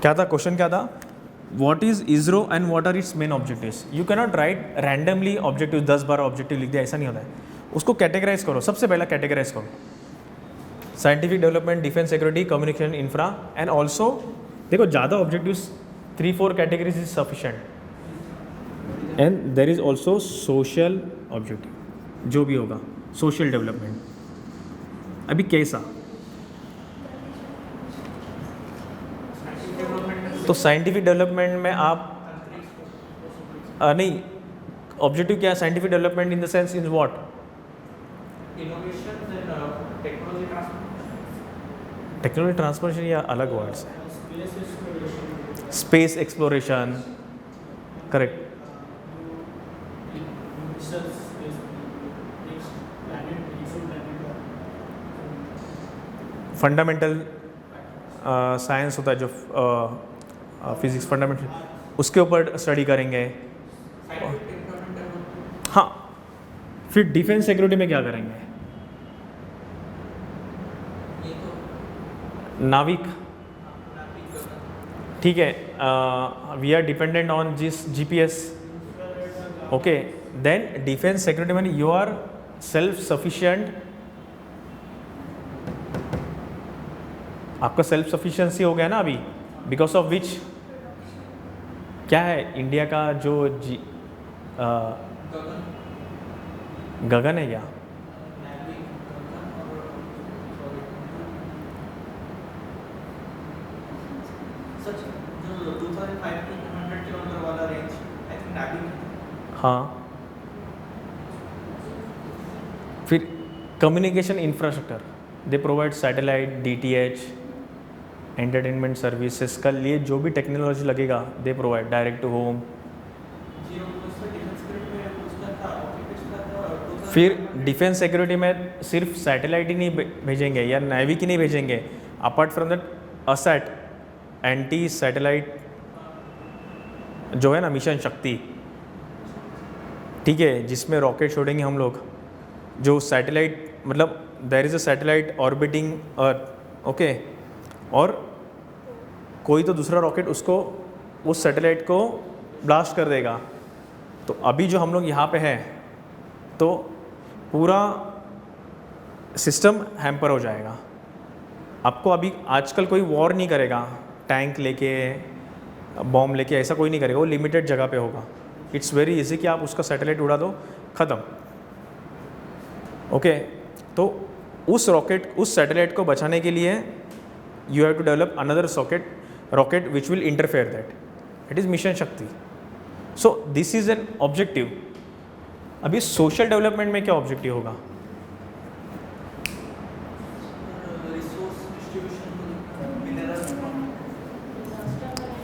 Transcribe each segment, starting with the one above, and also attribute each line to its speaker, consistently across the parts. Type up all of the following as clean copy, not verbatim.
Speaker 1: क्या था क्वेश्चन, क्या था? What is ISRO and what are its main objectives? You cannot write randomly objective, 10-12 objective लिख दिया, ऐसा नहीं होता है। उसको कैटेगराइज करो, सबसे पहला कैटेगराइज करो, scientific development, defence security, communication, infra, and also देखो ज़्यादा objectives 3-4 categories is sufficient, and there is also social objective, जो भी होगा सोशल डेवलपमेंट। अभी कैसा? तो साइंटिफिक डेवलपमेंट में आप नहीं, ऑब्जेक्टिव क्या है scientific development in the sense in what? Technology transformation या अलग वर्ड्स है? Space exploration, correct. Fundamental science होता है जो फिजिक्स फंडामेंटल, उसके ऊपर स्टडी करेंगे। हाँ, फिर डिफेंस सिक्योरिटी में क्या करेंगे? नाविक, ठीक है, we are dependent on GPS, okay. Then defence security में यू आर सेल्फ सफिशिएंट, आपका सेल्फ सफिशिएंसी हो गया ना अभी, बिकॉज ऑफ विच क्या है इंडिया का जो गगन है क्या? हाँ, फिर communication infrastructure, they provide satellite, DTH, entertainment services का लिए जो भी टेक्नोलॉजी लगेगा they provide direct to home. फिर डिफेंस सिक्योरिटी में सिर्फ सैटेलाइट ही नहीं भेजेंगे या नेवी की नहीं भेजेंगे, apart from that असैट, anti satellite जो है ना मिशन शक्ति, ठीक है, जिसमें रॉकेट छोड़ेंगे हम लोग, जो सैटेलाइट मतलब there is a satellite orbiting earth, okay, और कोई तो दूसरा रॉकेट उसको उस सैटेलाइट को ब्लास्ट कर देगा। तो अभी जो हम लोग यहाँ पे हैं तो पूरा सिस्टम हैम्पर हो जाएगा। आपको अभी आजकल कोई वॉर नहीं करेगा टैंक लेके, बॉम्ब लेके, ऐसा कोई नहीं करेगा, वो लिमिटेड जगह पे होगा। इट्स वेरी इजी कि आप उसका सैटेलाइट उड़ा दो, ख़त्म, ओके। तो उस सैटेलाइट को बचाने के लिए you have to develop another rocket which will interfere that, it is mission Shakti. So this is an objective. अभी सोशल डेवलपमेंट में क्या ऑब्जेक्टिव होगा?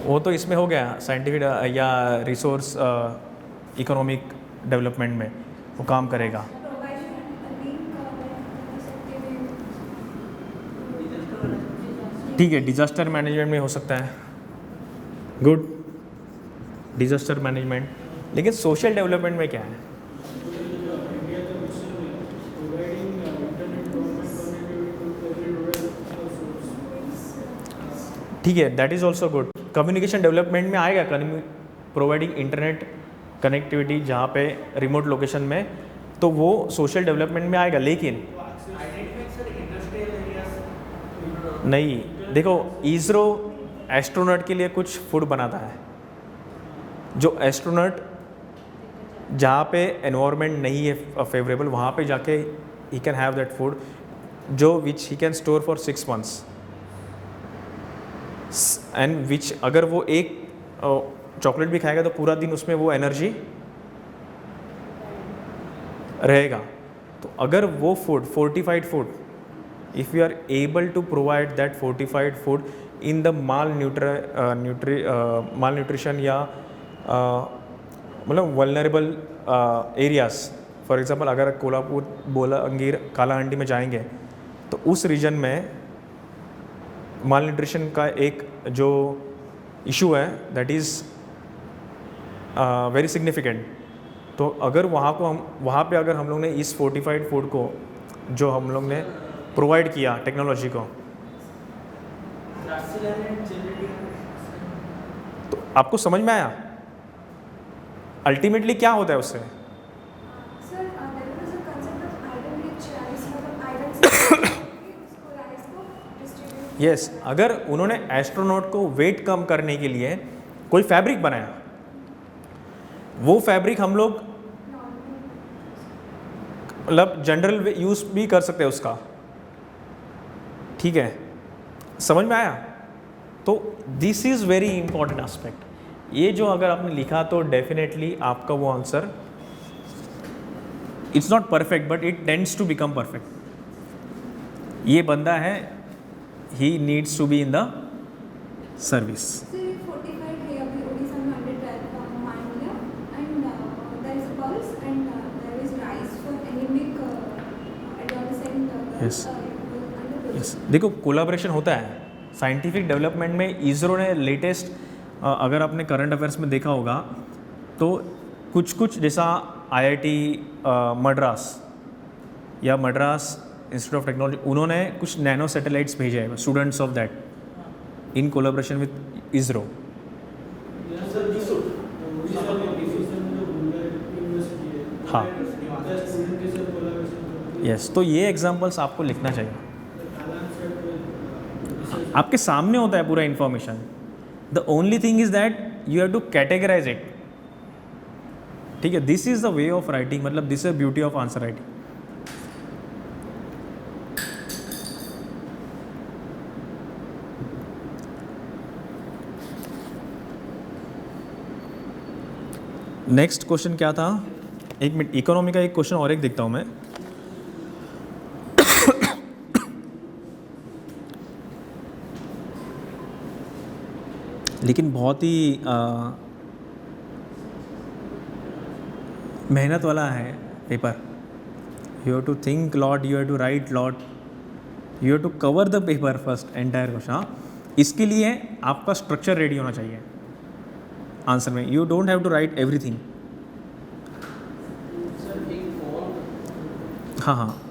Speaker 1: वो तो इसमें हो गया साइंटिफिक या रिसोर्स इकोनॉमिक डेवलपमेंट में वो काम करेगा। ठीक है, डिजास्टर मैनेजमेंट में हो सकता है, गुड, डिजास्टर मैनेजमेंट। लेकिन सोशल डेवलपमेंट में क्या है? ठीक है, that is also good. Communication development में आएगा प्रोवाइडिंग इंटरनेट कनेक्टिविटी जहाँ पे रिमोट लोकेशन में, तो वो सोशल डेवलपमेंट में आएगा। लेकिन नहीं, देखो इसरो एस्ट्रोनॉट के लिए कुछ फूड बनाता है, जो एस्ट्रोनॉट जहाँ पे एनवायरनमेंट नहीं है फेवरेबल, वहाँ पे जाके ही कैन हैव दैट फूड जो which he can store for 6 months and which अगर वो एक चॉकलेट भी खाएगा तो पूरा दिन उसमें वो एनर्जी रहेगा। तो अगर वो food fortified food, if you are able to provide that fortified food in the malnutrition या मतलब वल्नरेबल एरियाज, फॉर एग्जांपल अगर कोल्हापुर, बोलांगीर, कालाहांडी में जाएंगे तो उस रीजन में माल न्यूट्रिशन का एक जो इशू है दैट इज़ वेरी सिग्निफिकेंट। तो अगर वहाँ पे अगर हम लोग ने इस फोर्टिफाइड फूड को जो हम लोग ने प्रोवाइड किया टेक्नोलॉजी को, आपको समझ में आया? अल्टीमेटली क्या होता है उससे?
Speaker 2: Sir there is a concept of iron rich rice, मतलब आयरन से उसको राइस को डिस्ट्रीब्यूट।
Speaker 1: यस, अगर उन्होंने एस्ट्रोनॉट को वेट कम करने के लिए कोई फैब्रिक बनाया, वो फैब्रिक हम लोग मतलब जनरल यूज भी कर सकते हैं उसका, ठीक है, समझ में आया? तो this is very important aspect. ये जो अगर आपने लिखा तो डेफिनेटली आपका वो answer, it's not perfect but it tends to become perfect. ये बंदा है, he needs to be in the service.
Speaker 2: Sir 45 है अभी ओडिशा में 112 मान लिया, and there is a pulse and there is rice for anaemic adolescent.
Speaker 1: Yes. Yes, देखो collaboration होता है साइंटिफिक डेवलपमेंट में। इसरो ने लेटेस्ट, अगर आपने करंट अफेयर्स में देखा होगा तो कुछ जैसा आईआईटी मद्रास या मद्रास इंस्टीट्यूट ऑफ टेक्नोलॉजी, उन्होंने कुछ नैनो सैटेलाइट्स भेजे हैं students of that in collaboration with ISRO. हाँ, यस, तो ये एग्जांपल्स आपको लिखना चाहिए, आपके सामने होता है पूरा information. The only thing is that you have to categorize it, ठीक है। This is the way of writing, मतलब this is beauty of answer writing. Next question क्या था? एक मिनट, इकोनॉमी का एक क्वेश्चन और एक देखता हूं मैं। लेकिन बहुत ही मेहनत वाला है paper. You have to think lot, you have to write lot, you have to cover the paper first entire question. हाँ, इसके लिए आपका स्ट्रक्चर रेडी होना चाहिए आंसर में। You don't have to write everything. हाँ हाँ,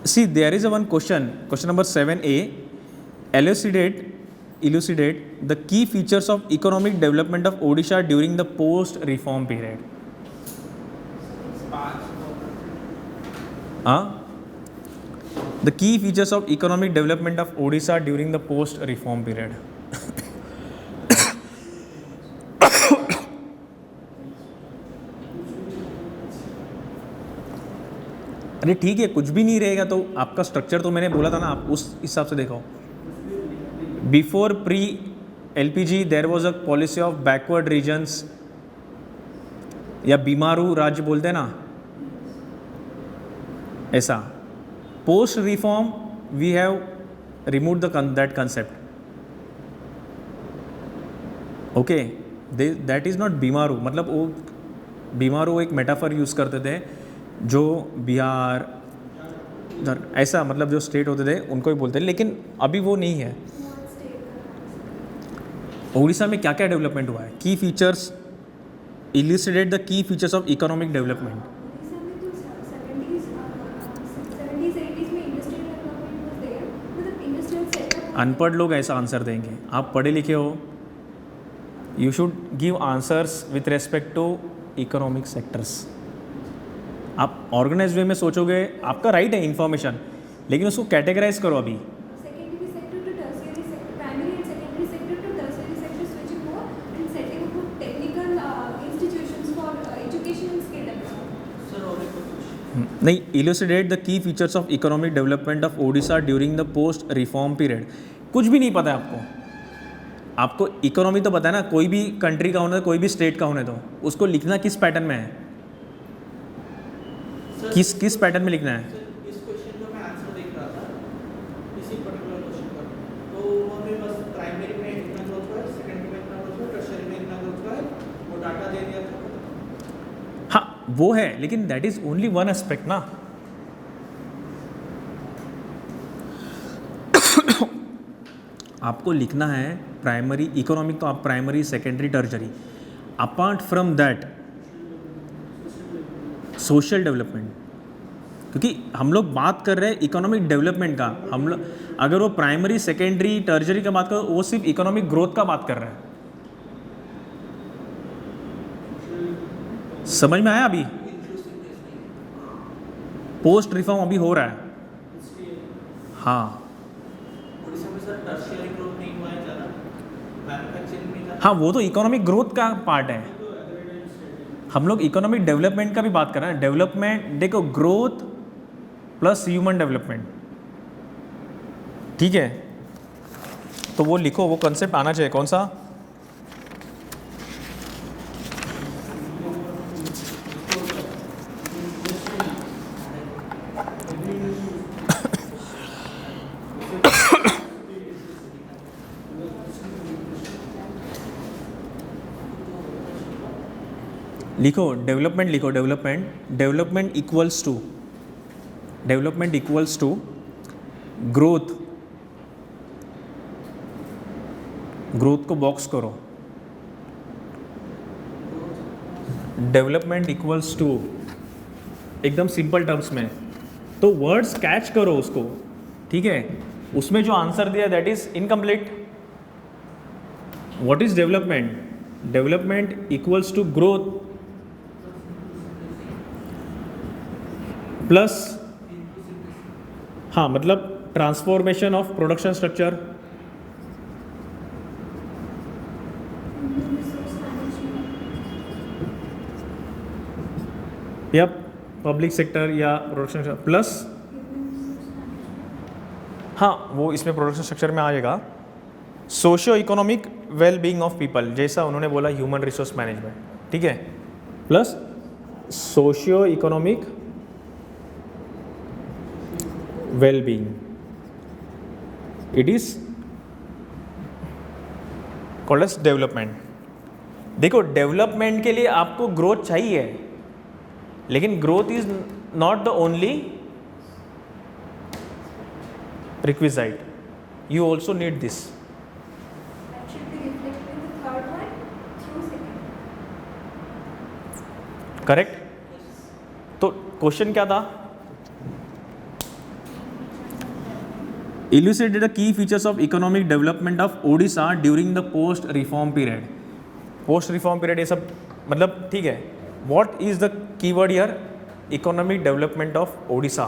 Speaker 1: see there is a one question number 7A, elucidate the key features of economic development of Odisha during the post reform period. The key features of economic development of Odisha during the post reform period. अरे ठीक है, कुछ भी नहीं रहेगा तो आपका structure तो मैंने बोला था ना, आप उस हिसाब से देखो। Before pre LPG there was a policy of backward regions, या बीमारू राज्य बोलते हैं ना, ऐसा। Post reform we have remove that concept, okay. That is not Bimaru, मतलब वो बीमारू एक मेटाफर यूज़ करते थे, जो बिहार ऐसा, मतलब जो स्टेट होते थे उनको ही बोलते थे, लेकिन अभी वो नहीं है। उड़ीसा में क्या क्या डेवलपमेंट हुआ है? Key features, illustrate the key features of economic development.
Speaker 2: Orissa में तो 70s 80s में इंडस्ट्रियल डेवलपमेंट वाज देयर, मतलब इंडस्ट्रियल सेटअप।
Speaker 1: अनपढ़ लोग ऐसा आंसर देंगे, आप पढ़े लिखे हो। You should give answers with respect to economic sectors. आप ऑर्गेनाइज वे में सोचोगे, आपका राइट है इन्फॉर्मेशन, लेकिन उसको कैटेगराइज करो। अभी
Speaker 2: secondary sector to tertiary sector, primary and secondary sector to tertiary sector, switching over and setting up technical institutions for education and skill development. Sir और एक क्वेश्चन
Speaker 1: नहीं, illustrate the key features of economic development of Odisha during the post reform period. कुछ भी नहीं पता है आपको। आपको इकोनॉमी तो पता है ना, कोई भी कंट्री का होने दो, कोई भी स्टेट का होने दो, उसको लिखना किस पैटर्न में है, किस पैटर्न में लिखना है।
Speaker 3: इस क्वेश्चन का मैं आंसर देख रहा था, इसी पर्टिकुलर क्वेश्चन का, तो वहाँ पे बस प्राइमरी में इतना ग्रोथ हुआ है, सेकेंडरी में इतना ग्रोथ हुआ है, टर्शियरी में इतना ग्रोथ हुआ है, वो डाटा दे दिया था।
Speaker 1: हाँ वो है, लेकिन that is only one aspect ना। आपको लिखना है प्राइमरी इकोनॉमिक, तो आप primary secondary tertiary, apart from that social development, क्योंकि हम लोग बात कर रहे हैं इकोनॉमिक डेवलपमेंट का। हम लोग अगर वो प्राइमरी सेकेंडरी टर्शरी का बात करो, वो सिर्फ इकोनॉमिक ग्रोथ का बात कर रहे हैं। समझ में आया? अभी
Speaker 3: इंक्लूसिवनेस नहीं।
Speaker 1: पोस्ट रिफॉर्म अभी हो रहा है। हाँ
Speaker 3: उड़ीसा में सर टर्शियरी ग्रोथ नहीं हुआ है ज़्यादा, मैन्युफैक्चरिंग नहीं था।
Speaker 1: हाँ, वो तो इकोनॉमिक ग्रोथ का पार्ट है। हम लोग इकोनॉमिक डेवलपमेंट का भी बात कर रहे हैं। डेवलपमेंट देखो, ग्रोथ प्लस ह्यूमन डेवलपमेंट, ठीक है? तो वो लिखो, वो कंसेप्ट आना चाहिए। कौन सा? लिखो डेवलपमेंट, लिखो development. Development equals to growth. Growth को बॉक्स करो। डेवलपमेंट इक्वल्स टू, एकदम सिंपल टर्म्स में, तो वर्ड्स कैच करो उसको, ठीक है? उसमें जो आंसर दिया that is incomplete. What is development? Development equals to growth plus, हाँ मतलब transformation of production structure,
Speaker 2: resource management,
Speaker 1: या पब्लिक सेक्टर या प्रोडक्शन प्लस, हाँ वो इसमें प्रोडक्शन स्ट्रक्चर में आ जाएगा। Socio economic well being of people, जैसा उन्होंने बोला ह्यूमन रिसोर्स मैनेजमेंट, ठीक है? Plus socio economic well being, it is called as development. देखो डेवलपमेंट के लिए आपको ग्रोथ चाहिए, लेकिन growth is not the only requisite, you also need this.
Speaker 2: that should be reflected in the third one through second.
Speaker 1: Correct? तो question क्या था? Illustrate the key features of economic development of Odisha during the post reform period. Post reform period ये सब मतलब ठीक है। What is the keyword here? Economic development of Odisha.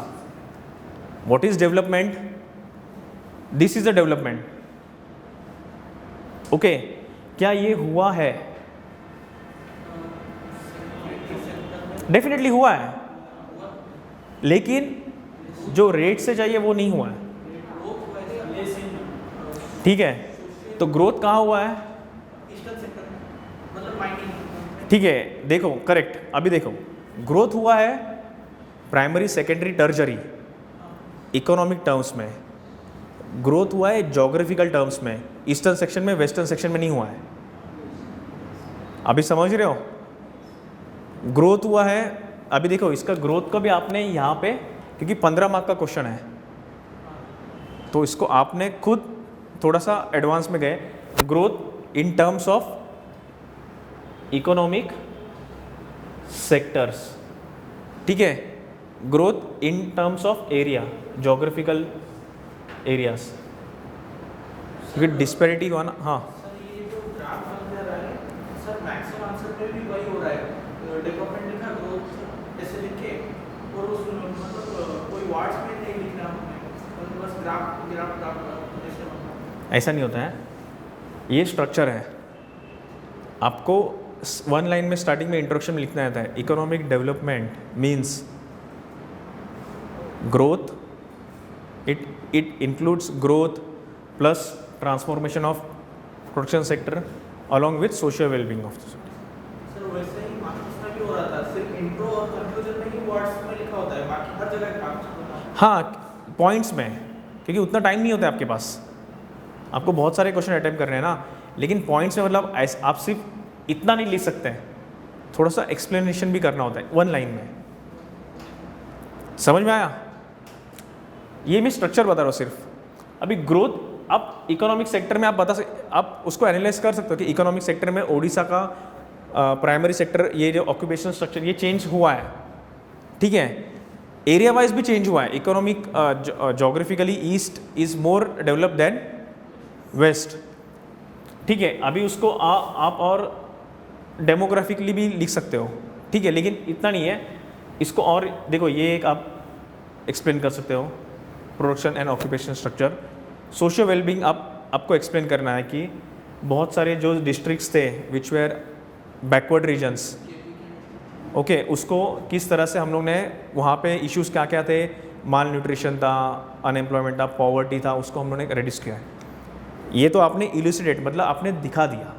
Speaker 1: What is development? This is the development. Okay, क्या ये हुआ है? Definitely हुआ है, लेकिन जो रेट से चाहिए वो नहीं हुआ है, ठीक है? तो ग्रोथ कहाँ हुआ है?
Speaker 3: ईस्टर्न सेक्टर में, मतलब माइनिंग।
Speaker 1: ठीक है, देखो करेक्ट। अभी देखो ग्रोथ हुआ है प्राइमरी सेकेंडरी टर्जरी इकोनॉमिक टर्म्स में, ग्रोथ हुआ है जोग्राफिकल टर्म्स में, ईस्टर्न सेक्शन में वेस्टर्न सेक्शन में नहीं हुआ है। अभी समझ रहे हो? ग्रोथ हुआ है। अभी देखो इसका ग्रोथ का भी आपने यहाँ पे, क्योंकि 15 मार्क का क्वेश्चन है तो इसको आपने खुद थोड़ा सा एडवांस में गए। Growth in terms of economic sectors, ठीक है? Growth in terms of area, geographical areas, क्योंकि डिस्पैरिटी हुआ ना। हाँ
Speaker 3: सर ये जो ग्राफ बन रहा है सर, मैक्सिमम आंसर पे भी वही हो रहा है। डेवलपमेंट लिखा, ग्रोथ ऐसे लिखे, और उस मतलब कोई वर्ड्स में नहीं लिखना हमने, बस ग्राफ ग्राफ ग्राफ ऐसे बनना।
Speaker 1: ऐसा नहीं होता है, ये स्ट्रक्चर है। आपको वन लाइन में स्टार्टिंग में इंट्रोडक्शन में लिखना आता है। Economic development means growth, it includes growth plus transformation of production sector along with social wellbeing of society.
Speaker 3: Sir वैसे ही मास्टर्स में भी हो रहा था, सिर्फ इंट्रो और कंक्लूजन में ही वर्ड्स में लिखा होता है, बाकी हर जगह काम चलता है।
Speaker 1: हाँ पॉइंट्स में, क्योंकि उतना टाइम नहीं होता है आपके पास, आपको बहुत सारे क्वेश्चन अटेम्प्ट करने हैं ना, लेकिन पॉइंट्स में मतलब आप सिर्फ इतना नहीं लिख सकते हैं, थोड़ा सा एक्सप्लेनेशन भी करना होता है वन लाइन में। समझ में आया? ये मैं स्ट्रक्चर बता रहा हूँ सिर्फ। अभी ग्रोथ, अब इकोनॉमिक सेक्टर में आप उसको एनालाइज कर सकते हो कि इकोनॉमिक सेक्टर में ओडिशा का प्राइमरी सेक्टर, ये जो ऑक्यूपेशनल स्ट्रक्चर, ये चेंज हुआ है, ठीक है? एरिया वाइज भी चेंज हुआ है। Economic geographically east is more develop than west, ठीक है? अभी उसको आप और डेमोग्राफिकली भी लिख सकते हो, ठीक है, लेकिन इतना नहीं है, इसको और देखो, ये एक आप एक्सप्लेन कर सकते हो, production and occupation structure. Social wellbeing आपको एक्सप्लेन करना है कि बहुत सारे जो डिस्ट्रिक्ट्स थे विच वेयर बैकवर्ड रीजन्स, ओके, उसको किस तरह से हम लोग ने वहाँ पे इश्यूज़ क्या क्या थे, माल न्यूट्रिशन था, अनएम्प्लॉयमेंट था, पॉवर्टी था, उसको हम लोग ने रिड्यूस किया है। ये तो आपने इल्यूसिडेट मतलब आपने दिखा दिया,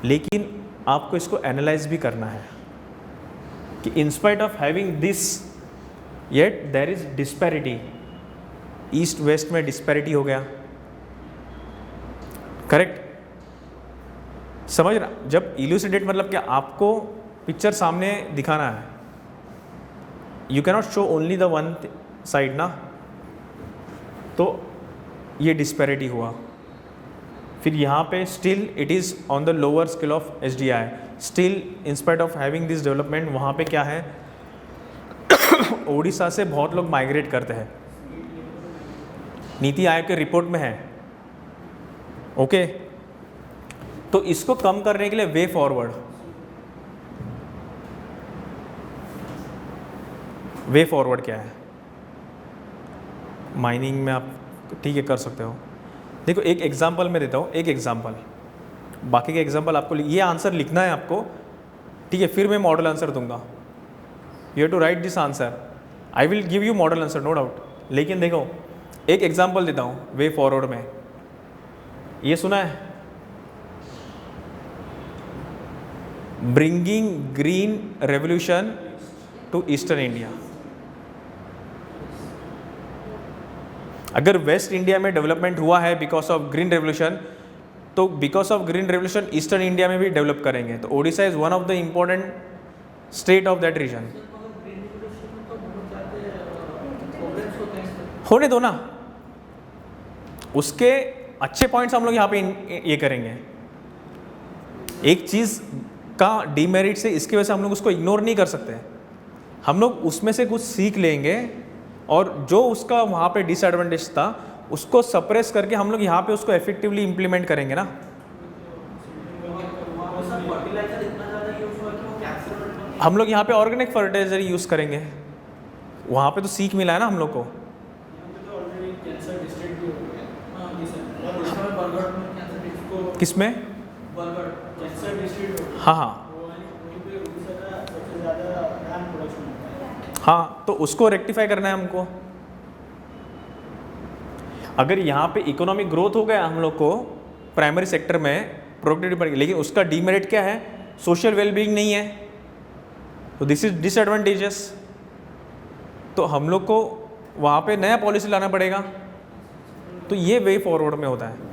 Speaker 1: लेकिन आपको इसको एनालाइज भी करना है कि in spite of having this yet there is disparity, east west में डिस्पैरिटी हो गया, करेक्ट? समझ रहा? जब इल्यूसिडेट मतलब क्या, आपको पिक्चर सामने दिखाना है, you cannot show only the one side ना। तो ये डिस्पैरिटी हुआ, फिर यहाँ पे still it is on the lower scale of SDI, still in spite of having this development, वहाँ पे क्या है उड़ीसा से बहुत लोग माइग्रेट करते हैं, नीति आयोग के रिपोर्ट में है, ओके। तो इसको कम करने के लिए वे फॉरवर्ड, वे फॉरवर्ड क्या है? माइनिंग में आप ठीक है कर सकते हो। देखो एक एग्जांपल मैं देता हूँ, एक एग्जांपल, बाकी के एग्जांपल आपको ये आंसर लिखना है आपको, ठीक है, फिर मैं मॉडल आंसर दूंगा। You have to write this answer, I will give you model answer no doubt, लेकिन देखो एक एग्जांपल देता हूँ वे फॉरवर्ड में। ये सुना है, bringing green revolution to eastern India. अगर वेस्ट इंडिया में डेवलपमेंट हुआ है बिकॉज ऑफ ग्रीन रेवोल्यूशन, तो because of green revolution eastern India में भी डेवलप करेंगे। तो Odisha is one of the important state of that region. होने दो ना, उसके अच्छे पॉइंट्स हम लोग यहाँ पे ये करेंगे। एक चीज़ का डीमेरिट से इसकी वजह से हम लोग उसको इग्नोर नहीं कर सकते, हम लोग उसमें से कुछ सीख लेंगे और जो उसका वहाँ पे डिसएडवांटेज था उसको सप्रेस करके हम लोग यहाँ पे उसको इफेक्टिवली इम्प्लीमेंट करेंगे ना। हम लोग यहाँ पे ऑर्गेनिक फर्टिलाइजर यूज़ करेंगे, वहाँ पे तो सीख मिला है ना हम लोग को। किसमें? हाँ हाँ हाँ, तो उसको रेक्टिफाई करना है हमको। अगर यहाँ पे इकोनॉमिक ग्रोथ हो गया हम लोग को प्राइमरी सेक्टर में, प्रोडक्टिविटी बढ़ गई, लेकिन उसका डीमेरिट क्या है? सोशल वेलबींग नहीं है, तो दिस इज डिसएडवांटेजेस। तो हम लोग को वहाँ पे नया पॉलिसी लाना पड़ेगा। तो ये वे फॉरवर्ड में होता है,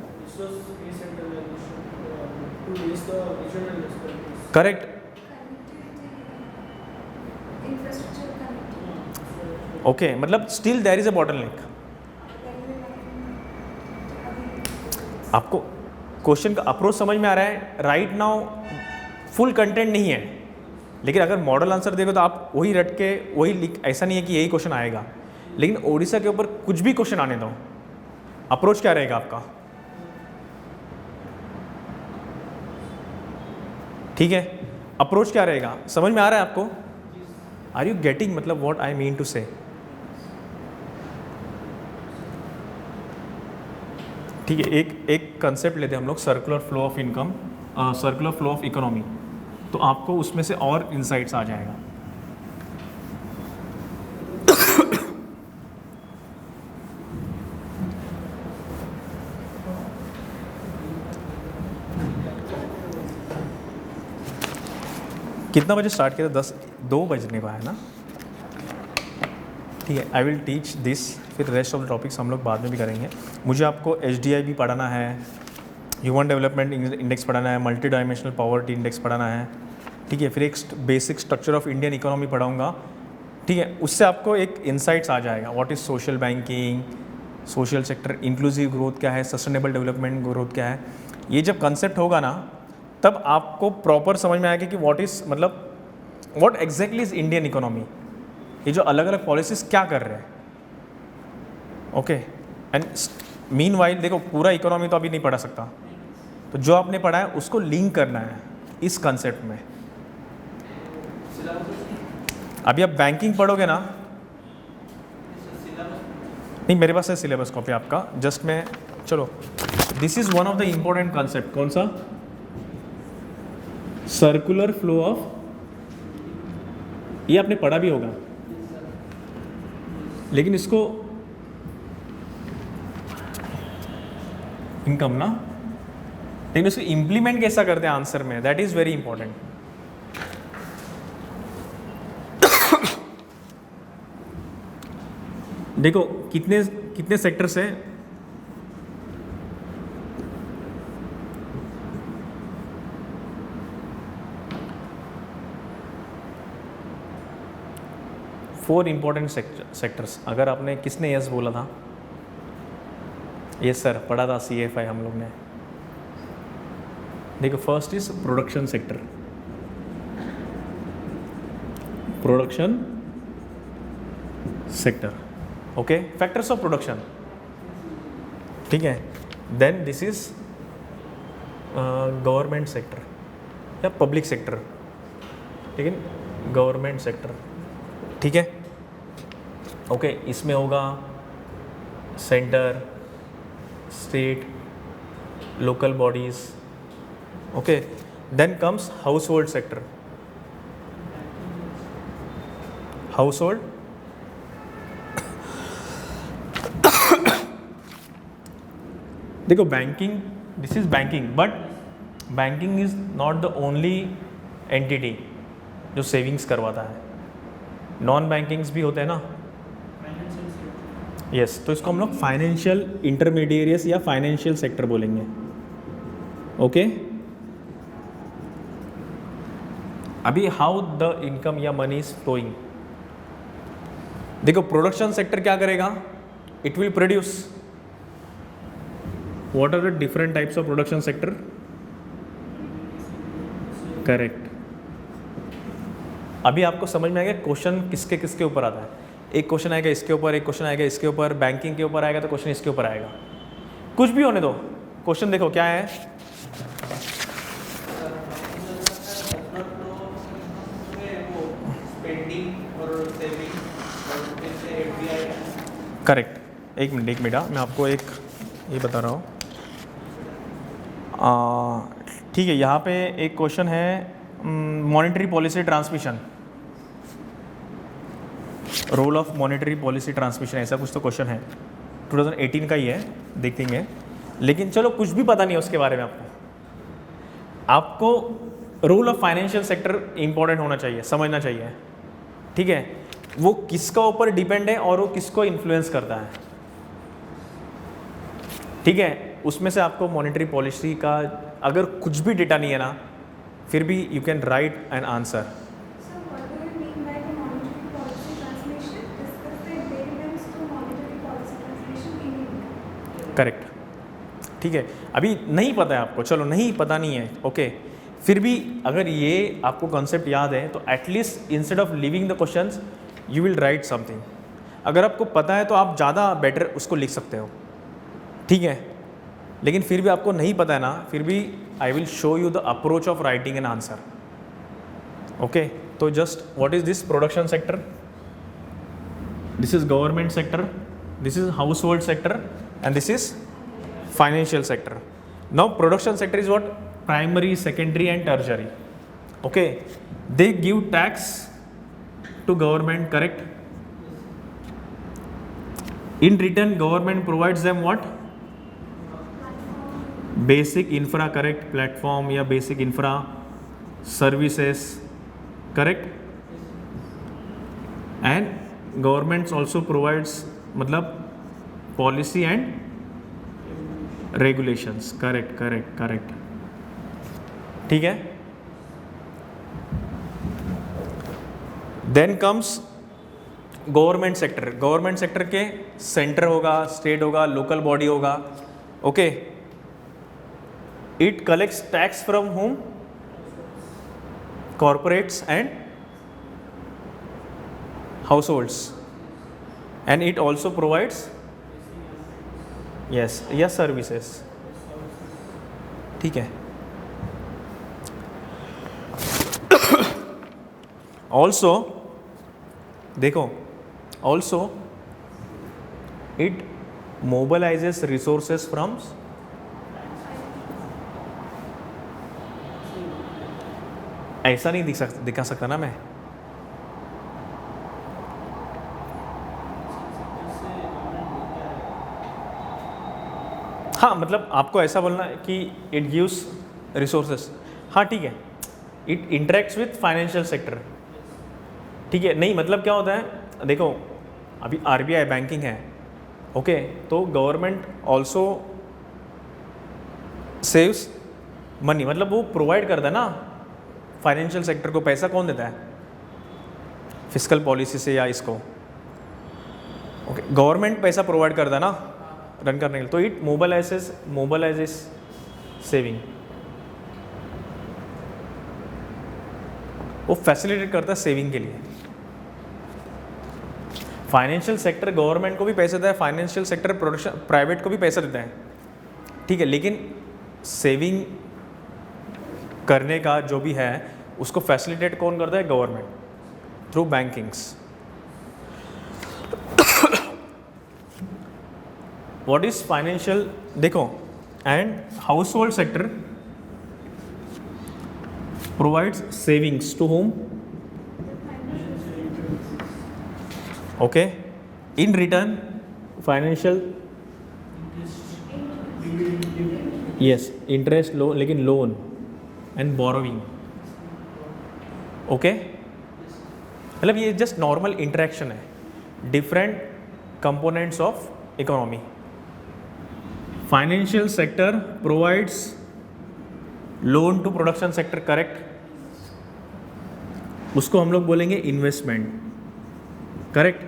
Speaker 1: करेक्ट। ओके, मतलब still there is a bottleneck. आपको क्वेश्चन का अप्रोच समझ में आ रहा है? राइट नाउ फुल कंटेंट नहीं है, लेकिन अगर मॉडल आंसर देखो तो आप वही रट के वही लिख, ऐसा नहीं है कि यही क्वेश्चन आएगा, लेकिन ओडिशा के ऊपर कुछ भी क्वेश्चन आने दो, अप्रोच क्या रहेगा आपका? ठीक है, अप्रोच क्या रहेगा? समझ में आ रहा है आपको? आर यू गेटिंग मतलब व्हाट आई मीन टू से? ठीक है, एक कंसेप्ट लेते हैं हम लोग, circular flow of income, circular flow of economy, तो आपको उसमें से और इंसाइट्स आ जाएगा। कितना बजे स्टार्ट किया था? 2 बजने का है ना? ठीक है, आई विल टीच दिस, फिर रेस्ट ऑफ द टॉपिक्स हम लोग बाद में भी करेंगे। मुझे आपको HDI भी पढ़ाना है, ह्यूमन डेवलपमेंट इंडेक्स पढ़ाना है, मल्टी डायमेंशनल पॉवर्टी इंडेक्स पढ़ाना है, ठीक है, फिर एक basic structure of Indian economy पढ़ाऊँगा, ठीक है। उससे आपको एक इंसाइट्स आ जाएगा, what is social banking, social sector, inclusive growth क्या है, सस्टेनेबल डेवलपमेंट ग्रोथ क्या है। ये जब कंसेप्ट होगा ना, तब आपको प्रॉपर समझ में आएगा कि व्हाट इज़ मतलब what exactly is Indian economy, ये जो अलग अलग पॉलिसीज़ क्या कर रहे हैं। ओके, एंड मीनवाइल देखो पूरा इकोनॉमी तो अभी नहीं पढ़ा सकता, तो जो आपने पढ़ा है उसको लिंक करना है इस कंसेप्ट में, अभी आप बैंकिंग पढ़ोगे ना, नहीं मेरे पास है सिलेबस कॉपी आपका, जस्ट मैं चलो, this is one of the important concept, कौन सा? सर्कुलर फ्लो ऑफ, ये आपने पढ़ा भी होगा, लेकिन इसको इनकम ना, लेकिन उसको इम्प्लीमेंट कैसा करते हैं आंसर में, दैट इज वेरी इंपॉर्टेंट। देखो कितने कितने सेक्टर्स हैं, फोर इंपॉर्टेंट सेक्टर्स। अगर आपने किसने यस बोला था? यस सर, पढ़ा था CFI हम लोग ने। देखो first is production sector, production sector, okay, factors of production, ठीक है। Then this is government sector या पब्लिक सेक्टर, लेकिन गवर्नमेंट सेक्टर, ठीक है, ओके। इसमें होगा centre, state, local bodies, okay. Then comes household sector, household, देखो banking, this is banking, but banking is not the only entity जो savings करवाता है, नॉन बैंकिंग्स भी होते हैं ना, यस। तो इसको हम लोग फाइनेंशियल इंटरमीडिएट्स या फाइनेंशियल सेक्टर बोलेंगे, ओके। अभी हाउ द इनकम या मनी इज फ्लोइंग, देखो प्रोडक्शन सेक्टर क्या करेगा, it will produce, what are the different types of production sector, correct. अभी आपको समझ में आएगा क्वेश्चन किसके किसके ऊपर आता है, एक क्वेश्चन आएगा इसके ऊपर, एक क्वेश्चन आएगा इसके ऊपर, बैंकिंग के ऊपर आएगा तो क्वेश्चन इसके ऊपर आएगा, कुछ भी होने दो। क्वेश्चन देखो क्या है, करेक्ट। एक मिनट मैं आपको एक ये बता रहा हूँ, ठीक है। यहाँ पे एक क्वेश्चन है, monetary policy transmission, role of monetary policy transmission, ऐसा कुछ तो क्वेश्चन है, 2018 का ही है, देखेंगे। लेकिन चलो कुछ भी पता नहीं है उसके बारे में, आपको role of financial sector important होना चाहिए, समझना चाहिए, ठीक है। वो किसका ऊपर डिपेंड है और वो किसको इन्फ्लुएंस करता है, ठीक है। उसमें से आपको मॉनेटरी पॉलिसी का अगर कुछ भी डेटा नहीं है ना, फिर भी you can write an answer.
Speaker 2: So what do you mean by the monetary policy transmission? Discuss the variables to monetary policy transmission in India.
Speaker 1: Correct, ठीक है। अभी नहीं पता है आपको, चलो नहीं पता नहीं है, ओके। फिर भी अगर ये आपको कॉन्सेप्ट याद है तो at least instead of living the questions you will write something. अगर आपको पता है तो आप ज़्यादा बेटर उसको लिख सकते हो, ठीक है। लेकिन फिर भी आपको नहीं पता है ना, फिर भी I will show you the approach of writing an answer, okay. तो just what is this production sector, this is government sector, this is household sector and this is financial sector. Now production sector is what, primary, secondary and tertiary, okay. They give tax to government, correct? In return government provides them what? Basic infra, correct? Platform या basic infra services, correct? And governments also provides मतलब policy and regulations, correct, ठीक है। Then comes government sector, government sector के centre होगा, state होगा, local body होगा, okay. It collects tax from home, corporates and households, and it also provides yes services, ठीक है। Also देखो also it mobilises resources from ऐसा नहीं दिखा सकता ना मैं। हाँ मतलब आपको ऐसा बोलना है कि इट गिव्स रिसोर्सेस, हाँ ठीक है, it interacts with financial sector, ठीक है। नहीं मतलब क्या होता है, देखो अभी आरबीआई बैंकिंग है, ओके, तो गवर्नमेंट ऑल्सो सेव्स मनी, मतलब वो प्रोवाइड करता है ना फाइनेंशियल सेक्टर को। पैसा कौन देता है? फिस्कल पॉलिसी से या इसको, ओके, गवर्नमेंट पैसा प्रोवाइड करता है ना रन करने के लिए, तो इट मोबिलाइजेस सेविंग, वो फैसिलिटेट करता है सेविंग के लिए। फाइनेंशियल सेक्टर गवर्नमेंट को भी पैसे देता है, फाइनेंशियल सेक्टर प्रोडक्शन प्राइवेट को भी पैसा देता है, ठीक है, लेकिन सेविंग करने का जो भी है उसको फैसिलिटेट कौन करता है? Government through bankings. What is financial, देखो, and household sector provides savings to home, okay, in return financial, yes, interest loan, लेकिन लोन एंड बोरोविंग, ओके, मतलब ये जस्ट नॉर्मल इंटरेक्शन है, different components of economy. Financial sector provides loan to production sector, correct, उसको हम लोग बोलेंगे investment, correct,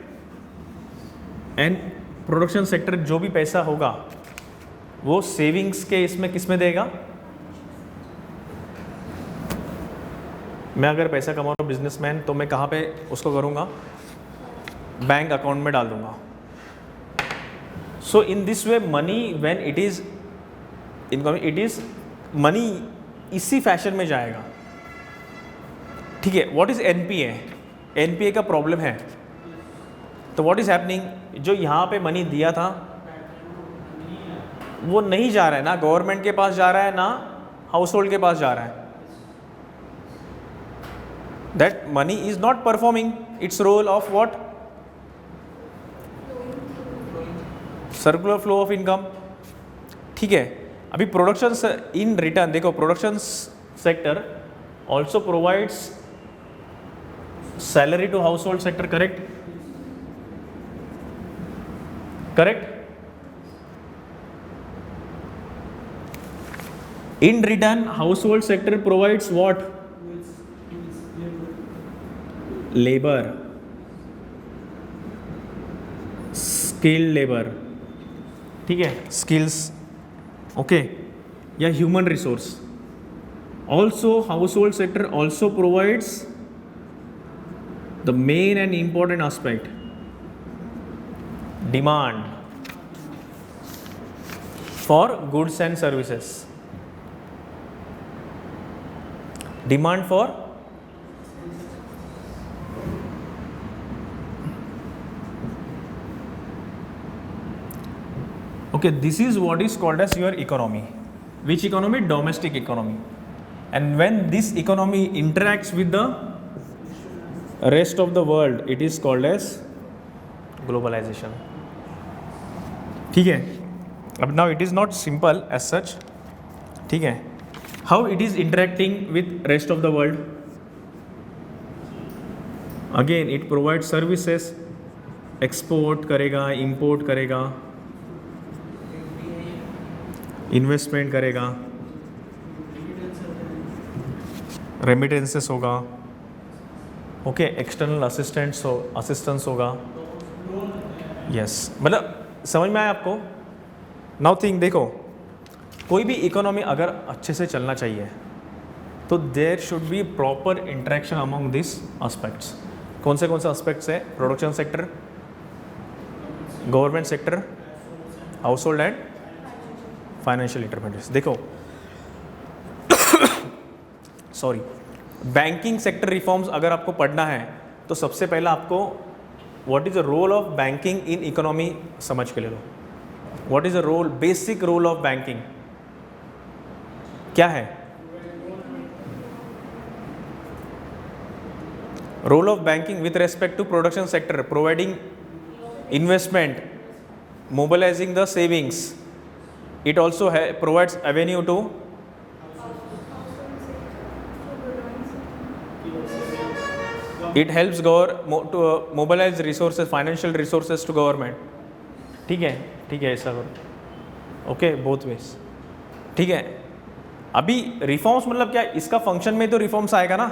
Speaker 1: and production sector जो भी पैसा होगा वो सेविंग्स के इसमें किस में देगा? मैं अगर पैसा कमा रहा हूँ बिजनेसमैन, तो मैं कहाँ पे उसको करूँगा? बैंक अकाउंट में डाल दूँगा। So in this way money when it is income, it is money इसी फैशन में जाएगा, ठीक है। What is NPA? एनपीए का प्रॉब्लम है, तो व्हाट इज़ हैपनिंग, जो यहाँ पे मनी दिया था वो नहीं जा रहा है, ना गवर्नमेंट के पास जा रहा है ना हाउस होल्ड के पास जा रहा है। That money is not performing its role of what? Circular flow of income, ठीक है। अभी प्रोडक्शन इन रिटर्न, देखो production sector also provides salary to household sector, correct, correct. In return, household sector provides what? Labor, skilled labor, ठीक है, skills, okay, या human resource. Also, household sector also provides the main and important aspect, demand for goods and services. Demand for okay, this is what is called as your economy. Which economy? Domestic economy. And when this economy interacts with the rest of the world, it is called as globalization. ठीक है, अब now it is not simple as such, ठीक है। How it is interacting with rest of the world? Again, it provides services, export करेगा, import करेगा, investment करेगा, remittances होगा, okay, external assistance होगा, yes, मतलब समझ में आया आपको? Now think, देखो कोई भी इकोनॉमी अगर अच्छे से चलना चाहिए तो there should be proper interaction among this aspects. कौन से एस्पेक्ट्स है? Production sector, government sector, household and financial intermediates. देखो सॉरी, बैंकिंग सेक्टर रिफॉर्म्स अगर आपको पढ़ना है तो सबसे पहला आपको what is the role of banking in economy समझ के ले लो. What is the role, basic role of banking क्या है? Role of banking with respect to production sector, providing investment, mobilizing the savings. It also provides avenue to it helps to mobilize resources, financial resources to government. ठीक है ऐसा करो. Okay, both ways. ठीक है. अभी reforms मतलब क्या, इसका फंक्शन में तो रिफॉर्म्स आएगा ना,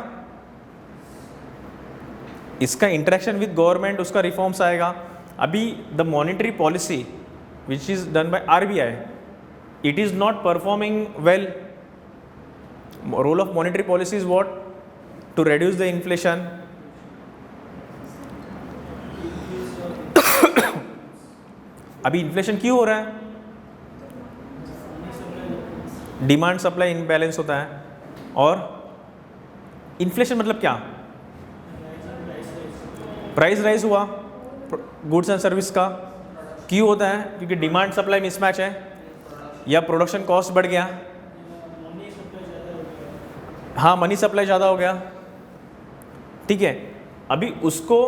Speaker 1: इसका इंटरेक्शन विद गवर्नमेंट, उसका रिफॉर्म्स आएगा. अभी the monetary policy which is done by RBI, it is not performing well. Role of monetary policy is what? To reduce the inflation. अभी इन्फ्लेशन क्यों हो रहा है? डिमांड सप्लाई इनबैलेंस होता है. और इन्फ्लेशन मतलब क्या? प्राइस राइज हुआ गुड्स एंड सर्विस का. क्यों होता है? क्योंकि डिमांड सप्लाई मिसमैच है, या प्रोडक्शन कॉस्ट बढ़ गया. हाँ, मनी सप्लाई ज़्यादा हो गया. ठीक है. अभी उसको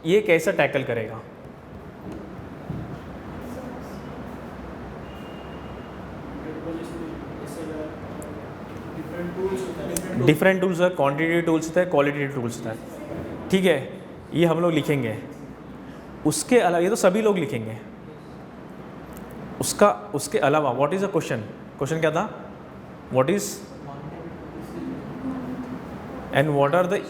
Speaker 1: ये कैसे टैकल करेगा? डिफरेंट टूल्स है, क्वांटिटी टूल्स होता है, क्वालिटी टूल्स होता है. ठीक है, ये हम लोग लिखेंगे. उसके अलावा, ये तो सभी लोग लिखेंगे. उसके अलावा what is a question? Question क्या था? What is and what are the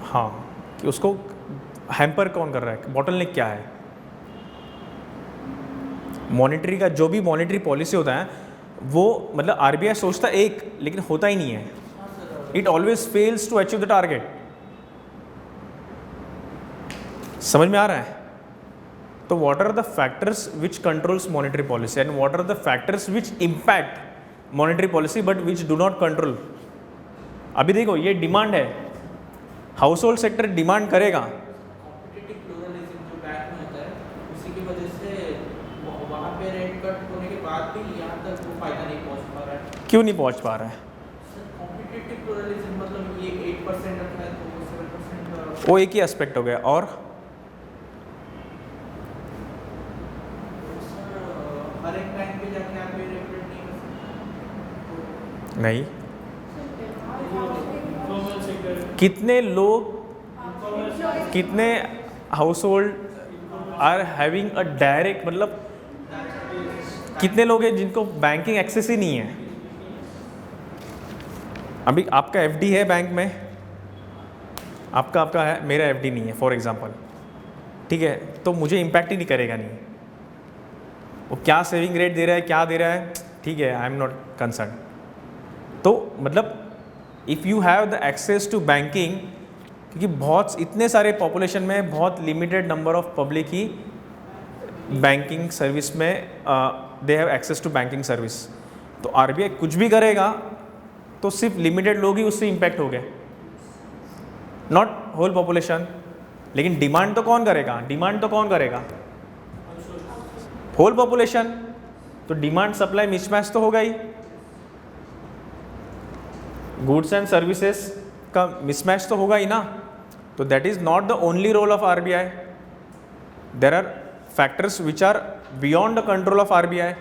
Speaker 1: हाँ, कि उसको हैम्पर कौन कर रहा है, बॉटलनेक क्या है? मॉनेटरी का जो भी मॉनेटरी पॉलिसी होता है वो मतलब RBI सोचता एक, लेकिन होता ही नहीं है. It always fails to achieve the target. समझ में आ रहा है? तो what are the factors which controls monetary policy and what are the factors which impact monetary policy but which do not control. अभी देखो, ये डिमांड है, हाउस होल्ड सेक्टर डिमांड करेगा.
Speaker 3: कॉम्पिटिटिव प्लूरलिज्म जो बैंक में होता है, उसी की वजह से वहाँ पे रेट कट होने के बाद भी यहाँ तक वो फायदा नहीं पहुँच पा रहा है.
Speaker 1: क्यों नहीं पहुंच पा रहा है?
Speaker 3: कॉम्पिटिटिव प्लूरलिज्म मतलब ये 8% रखा है तो वो 7%
Speaker 1: वो एक ही एस्पेक्ट हो गया. और
Speaker 3: हर एक बैंक पे जाके आप ये रेगुलेट नहीं कर सकते.
Speaker 1: नहीं, कितने लोग, कितने household are having a direct, मतलब कितने लोग हैं जिनको बैंकिंग एक्सेस ही नहीं है? अभी आपका FD है बैंक में, आपका है, मेरा FD नहीं है फॉर एग्जांपल. ठीक है, तो मुझे इम्पैक्ट ही नहीं करेगा. नहीं, वो क्या सेविंग रेट दे रहा है, क्या दे रहा है, ठीक है, आई एम नॉट कंसर्न. तो मतलब if you have the access to banking, क्योंकि बहुत इतने सारे पॉपुलेशन में बहुत लिमिटेड नंबर ऑफ पब्लिक ही बैंकिंग सर्विस में they have access to banking service. तो RBI कुछ भी करेगा तो सिर्फ लिमिटेड लोग ही उससे इम्पैक्ट हो गए, नॉट होल पॉपुलेशन. लेकिन डिमांड तो कौन करेगा? डिमांड तो कौन करेगा? Whole population. तो डिमांड सप्लाई मिसमैच तो होगा ही. गुड्स एंड सर्विसेज का मिसमैच तो होगा ही ना. तो that is not the only role of RBI. There are factors which are beyond the control of RBI.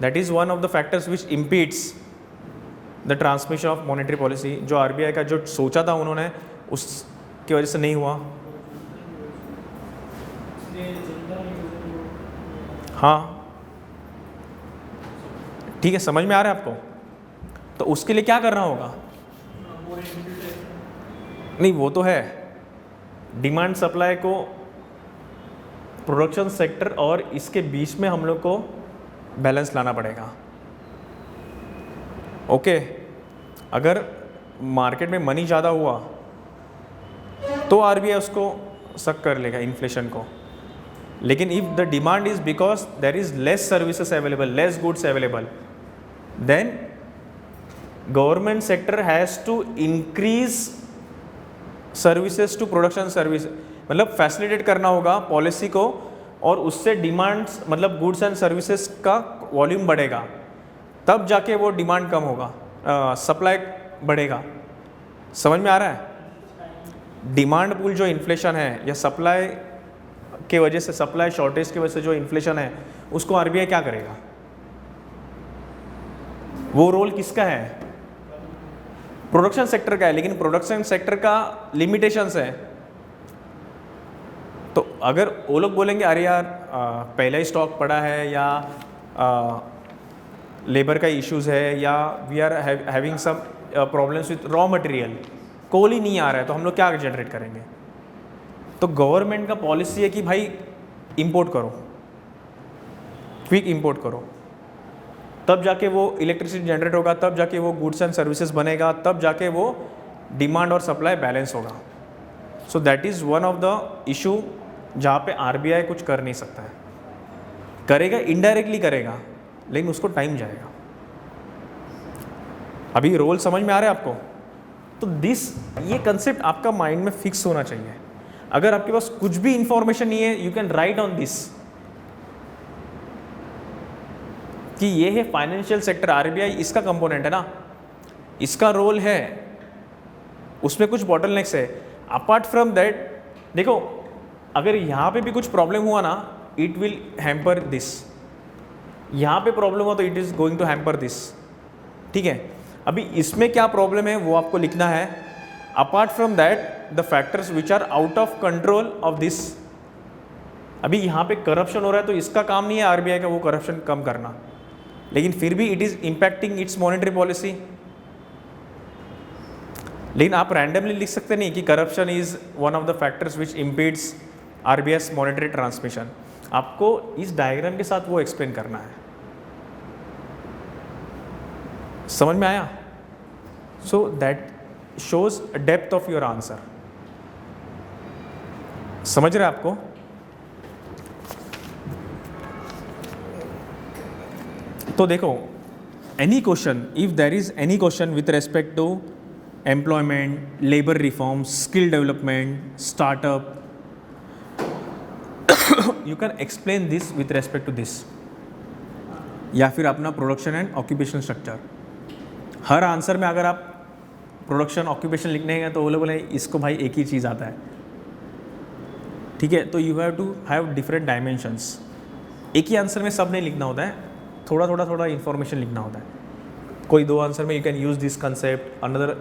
Speaker 1: That is one of the factors which impedes the transmission of monetary policy. जो RBI का जो सोचा था उन्होंने, उसकी वजह से नहीं हुआ. हाँ, ठीक है, समझ में आ रहा है आपको? तो उसके लिए क्या करना होगा? नहीं, वो तो है. डिमांड सप्लाई को प्रोडक्शन सेक्टर और इसके बीच में हम लोग को बैलेंस लाना पड़ेगा. ओके, अगर मार्केट में मनी ज़्यादा हुआ तो RBI उसको सक कर लेगा इन्फ्लेशन को. लेकिन if the demand is because there is less services available, less goods available, then government sector has to increase services to production service, मतलब फैसिलिटेट करना होगा पॉलिसी को, और उससे डिमांड्स मतलब गुड्स एंड सर्विसेज का वॉल्यूम बढ़ेगा, तब जाके वो डिमांड कम होगा, सप्लाई बढ़ेगा। समझ में आ रहा है? डिमांड पुल जो इन्फ्लेशन है या सप्लाई के वजह से, सप्लाई शॉर्टेज की वजह से जो इन्फ्लेशन है, उसको आरबीआई क्या करेगा? वो रोल किसका है? प्रोडक्शन सेक्टर का है, लेकिन प्रोडक्शन सेक्टर का लिमिटेशंस है। तो अगर वो लोग बोलेंगे अरे यार पहला ही स्टॉक पड़ा है, या लेबर का इश्यूज है, या we are having some problems with raw material, coal ही नहीं आ रहा है, तो हम लोग क्या जनरेट करेंगे? तो गवर्नमेंट का पॉलिसी है कि भाई इंपोर्ट करो, क्विक इंपोर्ट करो, तब जाके वो इलेक्ट्रिसिटी जनरेट होगा, तब जाके वो गुड्स एंड सर्विसेज बनेगा, तब जाके वो डिमांड और सप्लाई बैलेंस होगा। So that is one of the issue जहाँ पे आरबीआई कुछ कर नहीं सकता है। करेगा, इनडायरेक्टली करेगा, लेकिन उसको टाइम जाएगा। अभी रोल समझ में आ रहा है आपको? तो ये कंसेप्ट आपका माइंड में फिक्स होना चाहिए। अगर आपके पास कुछ भी इंफॉर्मेशन नहीं है, you can write on this कि ये है फाइनेंशियल सेक्टर, आरबीआई इसका कंपोनेंट है ना, इसका रोल है, उसमें कुछ बॉटलनेक्स है। अपार्ट फ्रॉम दैट देखो, अगर यहाँ पे भी कुछ प्रॉब्लम हुआ ना, इट विल हैम्पर दिस। यहाँ पे प्रॉब्लम हुआ तो it is going to hamper this. ठीक है, अभी इसमें क्या प्रॉब्लम है वो आपको लिखना है। Apart from that the factors which are out of control of this. अभी यहाँ पे करप्शन हो रहा है, तो इसका काम नहीं है आरबीआई का वो करप्शन कम करना, लेकिन फिर भी it is impacting its monetary policy. लेकिन आप रैंडमली लिख सकते नहीं कि corruption is one of the factors which impedes RBI monetary transmission. आपको इस डायग्राम के साथ वो एक्सप्लेन करना है। समझ में आया? So that shows depth of your answer. समझ रहे आपको? तो देखो, any question, if there is any question with respect to employment, labour reforms, skill development, startup, you can explain this with respect to this, या फिर अपना production and occupation structure. हर answer में अगर आप प्रोडक्शन ऑक्यूपेशन लिखने हैं तो वो लोग बोले इसको भाई एक ही चीज़ आता है। ठीक है, तो you have to have different dimensions. एक ही आंसर में सब नहीं लिखना होता है, थोड़ा इन्फॉर्मेशन लिखना होता है। कोई दो आंसर में you can use this concept, another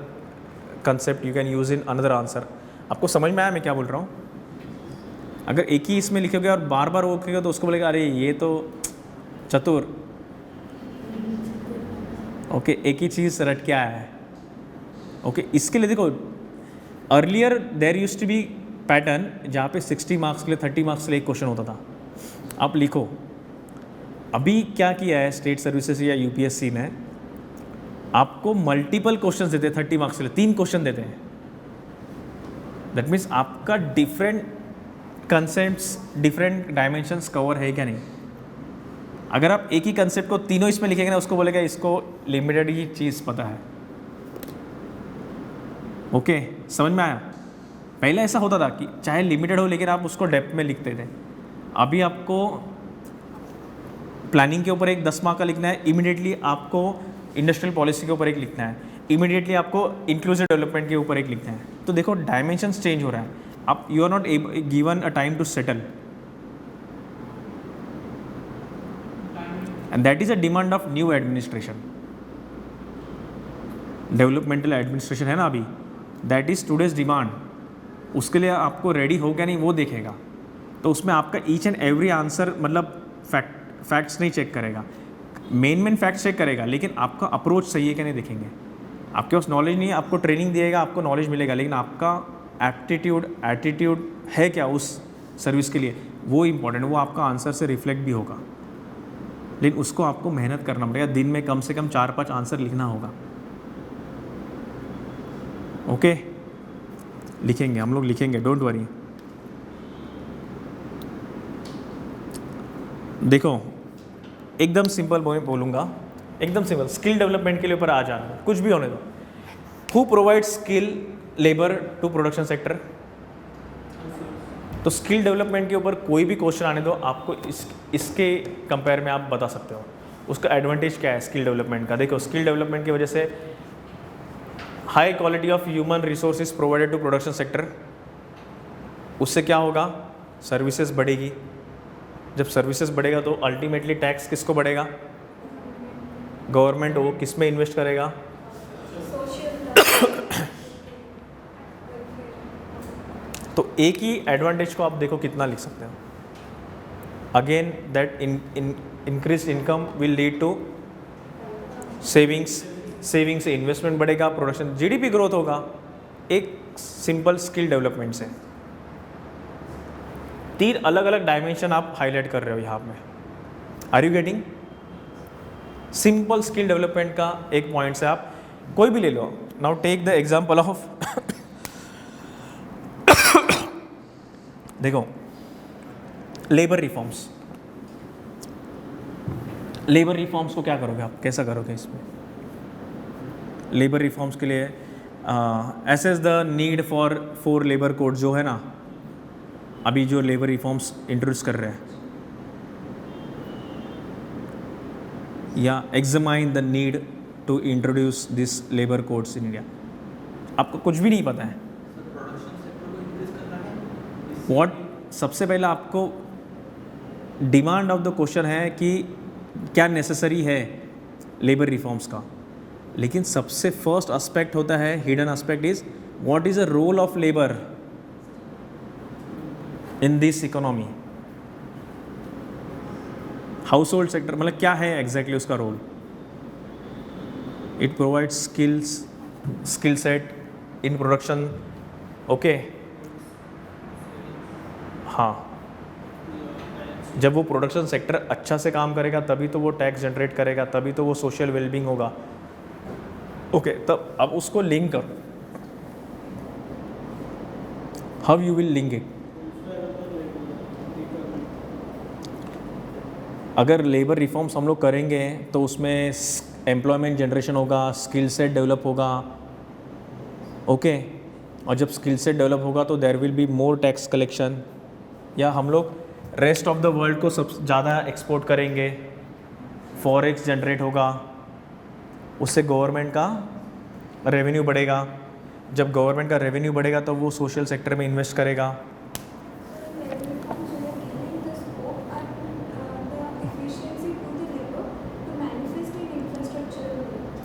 Speaker 1: concept you can use in another answer. आपको समझ में आया मैं क्या बोल रहा हूँ? अगर एक ही इसमें लिखोगे और बार बार वो लिखोगे तो उसको बोलेगा अरे ये तो चतुर, ओके एक ही चीज़ रट के आया है। ओके, इसके लिए देखो, earlier there used to be pattern जहाँ पे 60 मार्क्स के लिए 30 मार्क्स के लिए एक क्वेश्चन होता था, आप लिखो। अभी क्या किया है स्टेट सर्विसेज या यूपीएससी ने, आपको मल्टीपल क्वेश्चंस देते हैं 30 मार्क्स के लिए, 3 क्वेश्चन देते हैं। दैट मीन्स आपका different concepts, different dimensions cover है क्या नहीं। अगर आप एक ही कंसेप्ट को तीनों इसमें लिखेंगे ना, उसको बोलेगा इसको लिमिटेड ही चीज़ पता है। ओके, समझ में आया? पहले ऐसा होता था कि चाहे लिमिटेड हो लेकिन आप उसको डेप्थ में लिखते थे। अभी आपको प्लानिंग के ऊपर एक 10 मार्क का लिखना है, इमीडिएटली आपको इंडस्ट्रियल पॉलिसी के ऊपर एक लिखना है, इमीडिएटली आपको इंक्लूसिव डेवलपमेंट के ऊपर एक लिखना है। तो देखो डायमेंशंस चेंज हो रहा है, आप you are not given a time to settle, and that is a demand of new administration. Developmental administration है ना अभी, दैट इज टूडेज डिमांड। उसके लिए आपको रेडी हो क्या नहीं वो देखेगा। तो उसमें आपका ईच एंड एवरी आंसर मतलब फैक्ट्स नहीं चेक करेगा, मेन फैक्ट्स चेक करेगा, लेकिन आपका अप्रोच सही है क्या नहीं देखेंगे। आपके पास नॉलेज नहीं है, आपको ट्रेनिंग दिएगा, आपको नॉलेज मिलेगा, लेकिन आपका एटीट्यूड है क्या उस सर्विस के लिए, वो इम्पॉर्टेंट, वो आपका आंसर से रिफ्लेक्ट भी होगा। लेकिन उसको आपको मेहनत करना पड़ेगा, दिन में कम से कम 4-5 आंसर लिखना होगा। ओके, लिखेंगे हम लोग, लिखेंगे, डोंट वरी। देखो एकदम सिंपल बोलूँगा, एकदम सिंपल, स्किल डेवलपमेंट के लिए ऊपर आ जाना, कुछ भी होने दो। Who provide skill labour to production sector? तो स्किल डेवलपमेंट के ऊपर कोई भी क्वेश्चन आने दो, आपको इसके कंपेयर में आप बता सकते हो उसका एडवांटेज क्या है स्किल डेवलपमेंट का। देखो स्किल डेवलपमेंट की वजह से high quality of human resources provided to production sector, उससे क्या होगा, सर्विसेज बढ़ेगी। जब सर्विसेज बढ़ेगा तो अल्टीमेटली टैक्स किसको बढ़ेगा, गवर्नमेंट वो किस में इन्वेस्ट करेगा, तो एक ही एडवांटेज को आप देखो कितना लिख सकते हो। Again that increase income will lead to savings, saving से इन्वेस्टमेंट बढ़ेगा, प्रोडक्शन, जीडीपी ग्रोथ होगा, एक सिंपल स्किल डेवलपमेंट से। 3 अलग अलग डायमेंशन आप हाईलाइट कर रहे हो यहाँ में। Are you getting? Simple skill development का एक पॉइंट से आप कोई भी ले लो। Now take the example of देखो लेबर रिफॉर्म्स। लेबर रिफॉर्म्स को क्या करोगे आप, कैसा करोगे इसमें? लेबर रिफॉर्म्स के लिए assess the need for 4 labour code जो है ना, अभी जो लेबर रिफॉर्म्स इंट्रोड्यूस कर रहे हैं, या examine the need to introduce this labour codes in India. आपको कुछ भी नहीं पता है व्हाट, सबसे पहले आपको डिमांड ऑफ द क्वेश्चन है कि क्या नेसेसरी है लेबर रिफॉर्म्स का, लेकिन सबसे फर्स्ट एस्पेक्ट होता है, hidden aspect is what is a role of labour in this economy. Household sector मतलब क्या है एग्जैक्टली उसका role. It provides skill set in production, okay. हाँ, जब वो प्रोडक्शन सेक्टर अच्छा से काम करेगा तभी तो वो टैक्स जनरेट करेगा, तभी तो वो सोशल वेलबींग होगा, ओके। तब अब उसको लिंक करो, how you will link it. अगर लेबर रिफॉर्म्स हम लोग करेंगे तो उसमें एम्प्लॉयमेंट जनरेशन होगा, स्किल सेट डेवलप होगा, ओके। और जब स्किल सेट डेवलप होगा तो there will be more tax collection, या हम लोग रेस्ट ऑफ द वर्ल्ड को सब ज़्यादा एक्सपोर्ट करेंगे, फॉरेक्स जनरेट होगा, उससे गवर्नमेंट का रेवेन्यू बढ़ेगा। जब गवर्नमेंट का रेवेन्यू बढ़ेगा तो वो सोशल सेक्टर में इन्वेस्ट करेगा।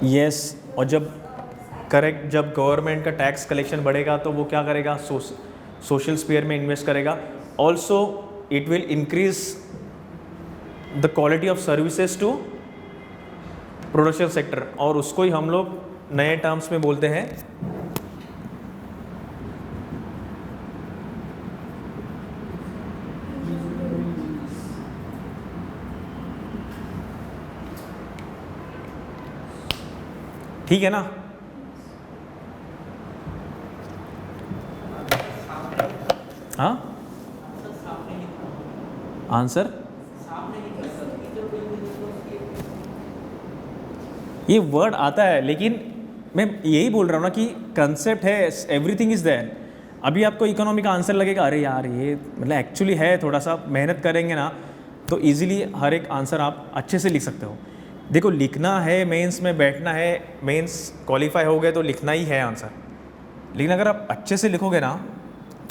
Speaker 1: यस, और जब करेक्ट, जब गवर्नमेंट का टैक्स कलेक्शन बढ़ेगा तो वो क्या करेगा, सोशल स्फीयर में इन्वेस्ट करेगा। Also it will increase the quality of services to production sector, और उसको ही हम लोग नए टर्म्स में बोलते हैं ठीक है ना। हाँ, आंसर ये वर्ड आता है, लेकिन मैं यही बोल रहा हूँ ना कि कंसेप्ट है, एवरीथिंग इज देयर। अभी आपको इकोनॉमी का आंसर लगेगा, अरे यार ये मतलब एक्चुअली है, थोड़ा सा मेहनत करेंगे ना तो इजीली हर एक आंसर आप अच्छे से लिख सकते हो। देखो लिखना है, मेंस में बैठना है, मेंस क्वालिफाई हो गए तो लिखना ही है आंसर, लेकिन अगर आप अच्छे से लिखोगे ना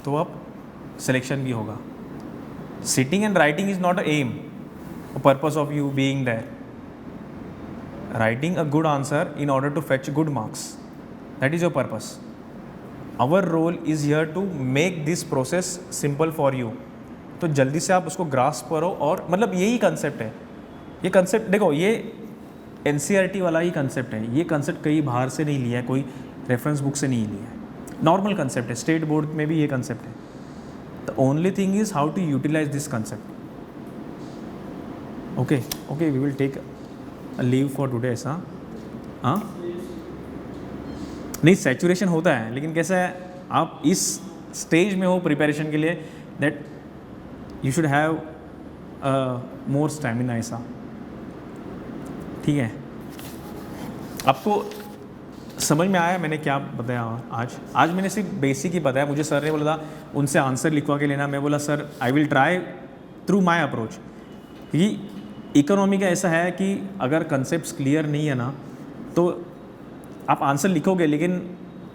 Speaker 1: तो आप सिलेक्शन भी होगा। Sitting and writing is not a aim, a purpose of you being there. Writing a good answer in order to fetch good marks, that is your purpose. Our role is here to make this process simple for you. तो जल्दी से आप उसको grasp करो, और मतलब यही concept है। ये कंसेप्ट देखो, ये NCERT वाला ही कंसेप्ट है, ये कंसेप्ट कहीं बाहर से नहीं लिया है, कोई रेफरेंस बुक से नहीं लिया है, नॉर्मल कंसेप्ट है, स्टेट बोर्ड में भी ये कंसेप्ट है। The only thing is how to utilise this concept. Okay, we will take leave for today. ऐसा हाँ नहीं, सैचुरेशन होता है, लेकिन कैसा है, आप इस स्टेज में हो प्रिपरेशन के लिए, that you should have more stamina, ऐसा ठीक है। आपको समझ में आया मैंने क्या बताया आज मैंने सिर्फ बेसिक ही बताया। मुझे सर ने बोला था उनसे आंसर लिखवा के लेना, मैं बोला sir I will try through my approach. क्योंकि इकोनॉमी का ऐसा है कि अगर कंसेप्ट क्लियर नहीं है ना तो आप आंसर लिखोगे लेकिन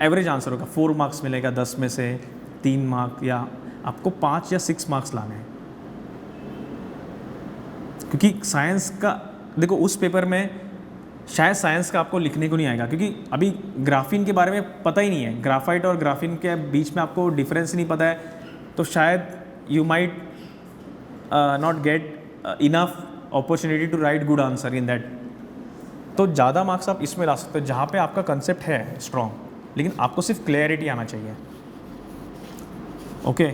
Speaker 1: एवरेज आंसर होगा, 4 मार्क्स मिलेगा 10 में से 3 मार्क्स, या आपको 5 या 6 मार्क्स लाने हैं। क्योंकि साइंस का देखो उस पेपर में शायद साइंस का आपको लिखने को नहीं आएगा, क्योंकि अभी ग्राफीन के बारे में पता ही नहीं है, ग्राफाइट और ग्राफीन के बीच में आपको डिफरेंस नहीं पता है, तो शायद you might not get enough opportunity to write good answer in that. तो ज़्यादा मार्क्स आप इसमें ला सकते हो जहाँ पे आपका कंसेप्ट है स्ट्रॉन्ग, लेकिन आपको सिर्फ क्लैरिटी आना चाहिए। ओके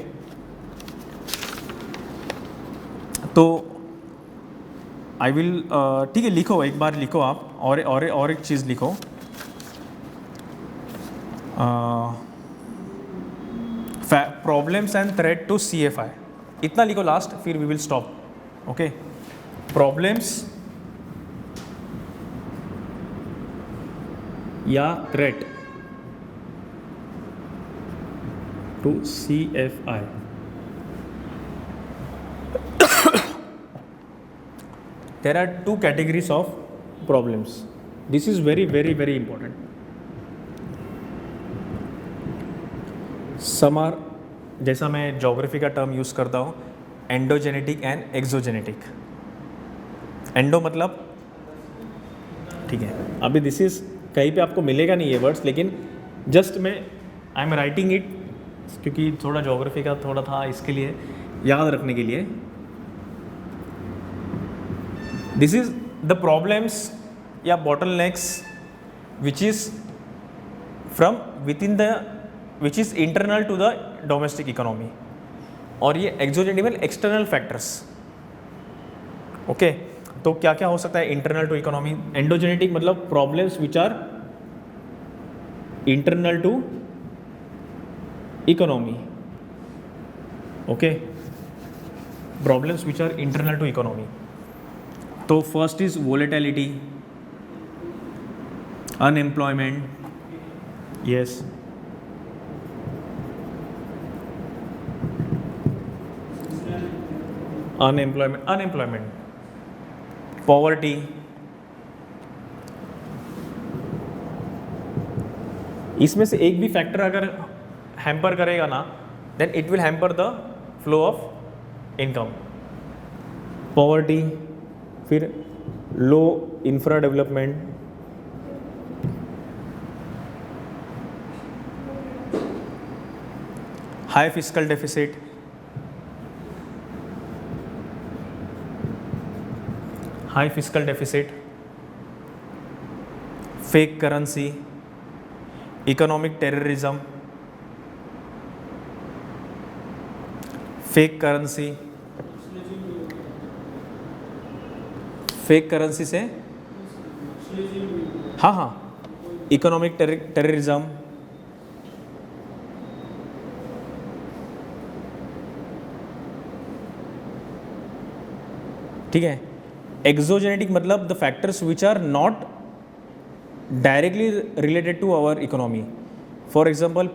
Speaker 1: तो आई विल ठीक है, लिखो एक बार लिखो आप, और एक चीज़ लिखो, problems and threat to CFI, इतना लिखो लास्ट, फिर we will stop. Okay, problems या threat to CFI। There are 2 categories of problems. This is very very very important. Some are, जैसा मैं ज्योग्राफी का टर्म यूज़ करता हूँ, एंडोजेनेटिक एंड एक्सोजेनेटिक। एंडो मतलब ठीक है, अभी दिस इज कहीं पे आपको मिलेगा नहीं ये वर्ड्स, लेकिन जस्ट मैं आई एम राइटिंग इट क्योंकि थोड़ा ज्योग्राफी का थोड़ा था, इसके लिए याद रखने के लिए। दिस इज द प्रॉब्लम्स या bottlenecks which is from within the which is internal to the domestic economy, और ये एक्सोजेनेटिक एक्सटर्नल फैक्टर्स। ओके, तो क्या क्या हो सकता है इंटरनल टू इकोनॉमी? एंडोजेनेटिक मतलब problems which are internal to economy. Okay, problems which are internal to economy. तो first is volatility, unemployment, yes, unemployment, poverty, इसमें से एक भी फैक्टर अगर हैम्पर करेगा ना, then it will hamper the flow of income. Poverty, फिर low infra development, high fiscal deficit, fake currency, economic terrorism, fake currency से हाँ, इकोनॉमिक टेररिज्म, ठीक है। एक्सोजेनेटिक मतलब the factors which are not directly related to our economy. For example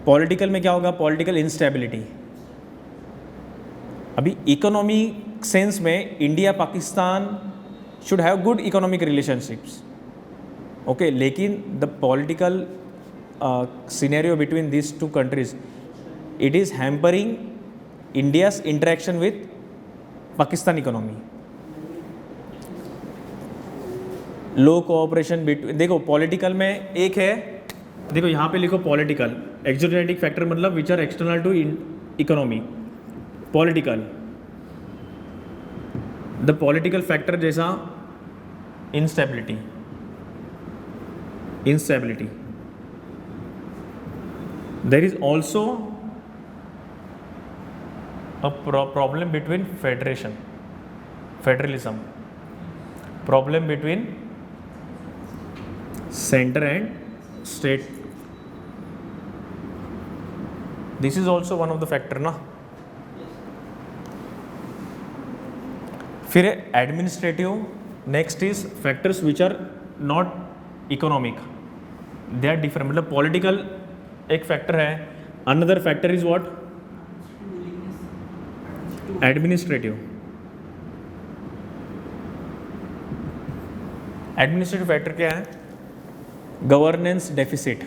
Speaker 1: political में क्या होगा? Political instability. अभी इकोनॉमी सेंस में India Pakistan should have good economic relationships, okay, लेकिन the political scenario between this 2 countries, it is hampering India's interaction with Pakistan economy. Low cooperation between, देखो political में एक है, देखो यहाँ पे लिखो पॉलिटिकल, एक्सोजेनेटिक फैक्टर मतलब which are external to economy. Political, the political factor जैसा instability, there is also a problem between federalism, problem between center and state. This is also one of the factor ना। फिर administrative next is factors which are not economic, they are different. मतलब political एक factor है, another factor is what, administrative. Administrative factor क्या है? Governance deficit.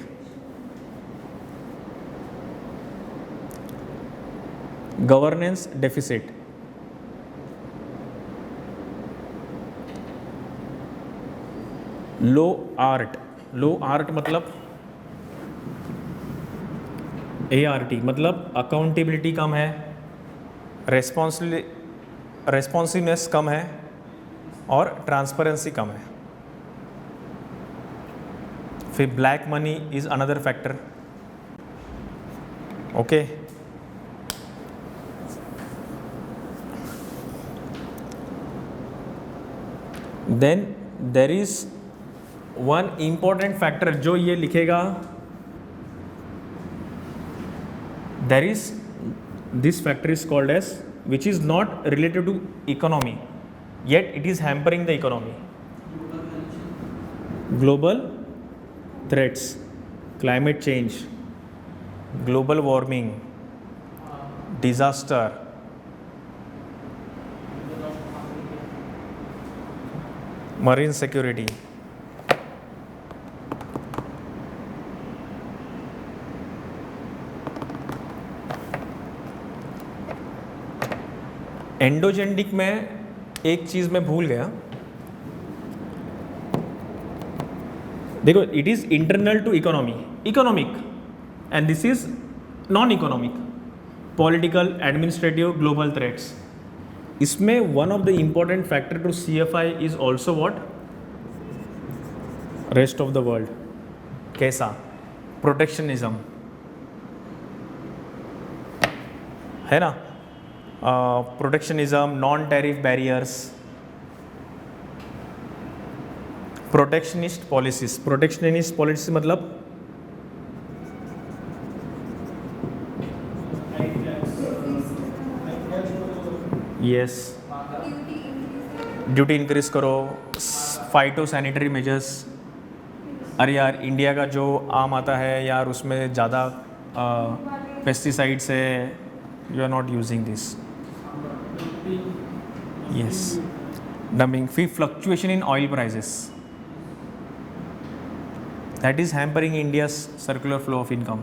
Speaker 1: Governance deficit. Low art. Low art मतलब ART मतलब accountability कम है, रेस्पॉन्सिवनेस कम है और ट्रांसपेरेंसी कम है. फिर black money is another factor. Okay, then there is one important factor जो ये लिखेगा, there is this factor is called as which is not related to economy yet it is hampering the economy. Global threats, climate change, global warming, disaster, marine security. Endogenic में एक चीज़ मैं भूल गया. देखो, it is internal to economy, economic, and this is non economic, political, administrative, global threats. इसमें one of the important factor to CFI is also what, rest of the world. कैसा? Protectionism है ना, protectionism, non tariff barriers, protectionist policies. Protectionist policy मतलब yes, duty increase करो, phyto sanitary measures. अरे यार, India का जो आम आता है यार, उसमें ज़्यादा पेस्टिसाइड्स है, you are not using this. Yes, dumping. Fee fluctuation in oil prices, that is hampering India's circular flow of income.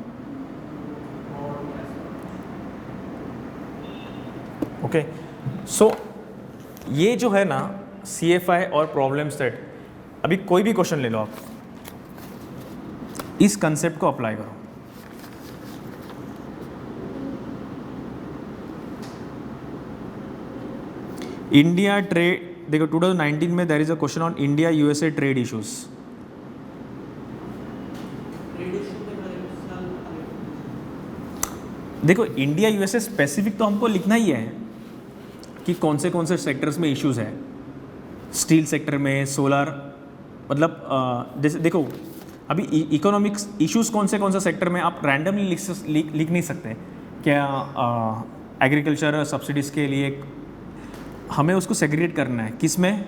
Speaker 1: Okay, so ये जो है ना CFI और प्रॉब्लम सेट, अभी कोई भी क्वेश्चन ले लो आप, इस कंसेप्ट को अप्लाई करो. इंडिया ट्रेड, देखो 2019 में there is a question on India USA trade issues. देखो, इंडिया USA स्पेसिफिक तो हमको लिखना ही है कि कौन से सेक्टर्स में इश्यूज है. स्टील सेक्टर में, सोलर, मतलब जैसे देखो अभी इकोनॉमिक्स इश्यूज कौन से सेक्टर में आप रैंडमली लिख नहीं सकते. क्या एग्रीकल्चर सब्सिडीज़ के लिए हमें उसको सेग्रीगेट करना है, किस में?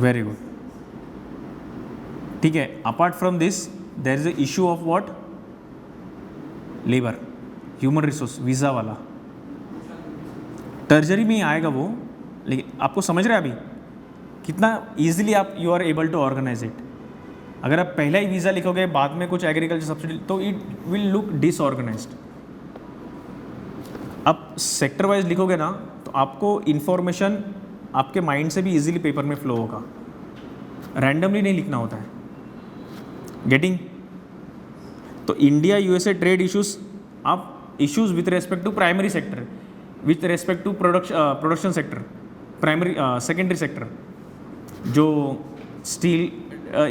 Speaker 1: वेरी गुड, ठीक है. Apart from this there is a issue of what, labour, human resource, visa वाला. टर्जरी में ही आएगा वो, लेकिन आपको समझ रहे हैं अभी कितना ईजिली आप you are able to organise it. अगर आप पहला ही वीज़ा लिखोगे, बाद में कुछ एग्रीकल्चर सब्सिडी, तो इट विल लुक डिसऑर्गेनाइज्ड. अब सेक्टर वाइज लिखोगे ना, तो आपको इन्फॉर्मेशन आपके माइंड से भी इजीली पेपर में फ्लो होगा. रैंडमली नहीं लिखना होता है. गेटिंग? तो इंडिया USA ट्रेड इश्यूज, आप issues with respect to primary sector, with respect to production sector, primary secondary sector, जो स्टील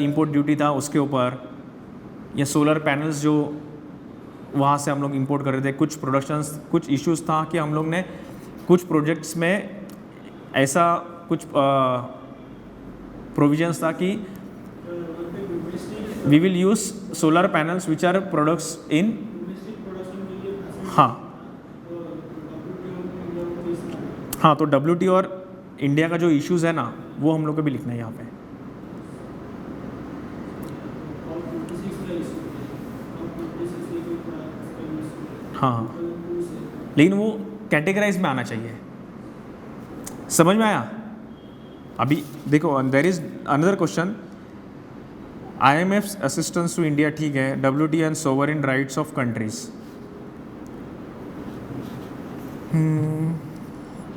Speaker 1: इंपोर्ट ड्यूटी था उसके ऊपर, या सोलर पैनल्स जो वहाँ से हम लोग इंपोर्ट कर रहे थे, कुछ प्रोडक्शंस, कुछ इश्यूज था कि हम लोग ने कुछ प्रोजेक्ट्स में ऐसा कुछ प्रोविजंस था कि we will use solar panels which are products in, हाँ हाँ, तो WTO और इंडिया का जो इश्यूज़ है ना, वो हम लोग को भी लिखना है यहाँ पे।
Speaker 4: और 26 का इशू है, और 26 लेके पूरा इसका इशू
Speaker 1: हाँ हाँ,
Speaker 4: है, 2 से
Speaker 1: लेकिन वो कैटेगराइज में आना चाहिए। समझ में आया? अभी देखो, there is another question, IMF's assistance to India, ठीक है, WTO and sovereign rights of countries.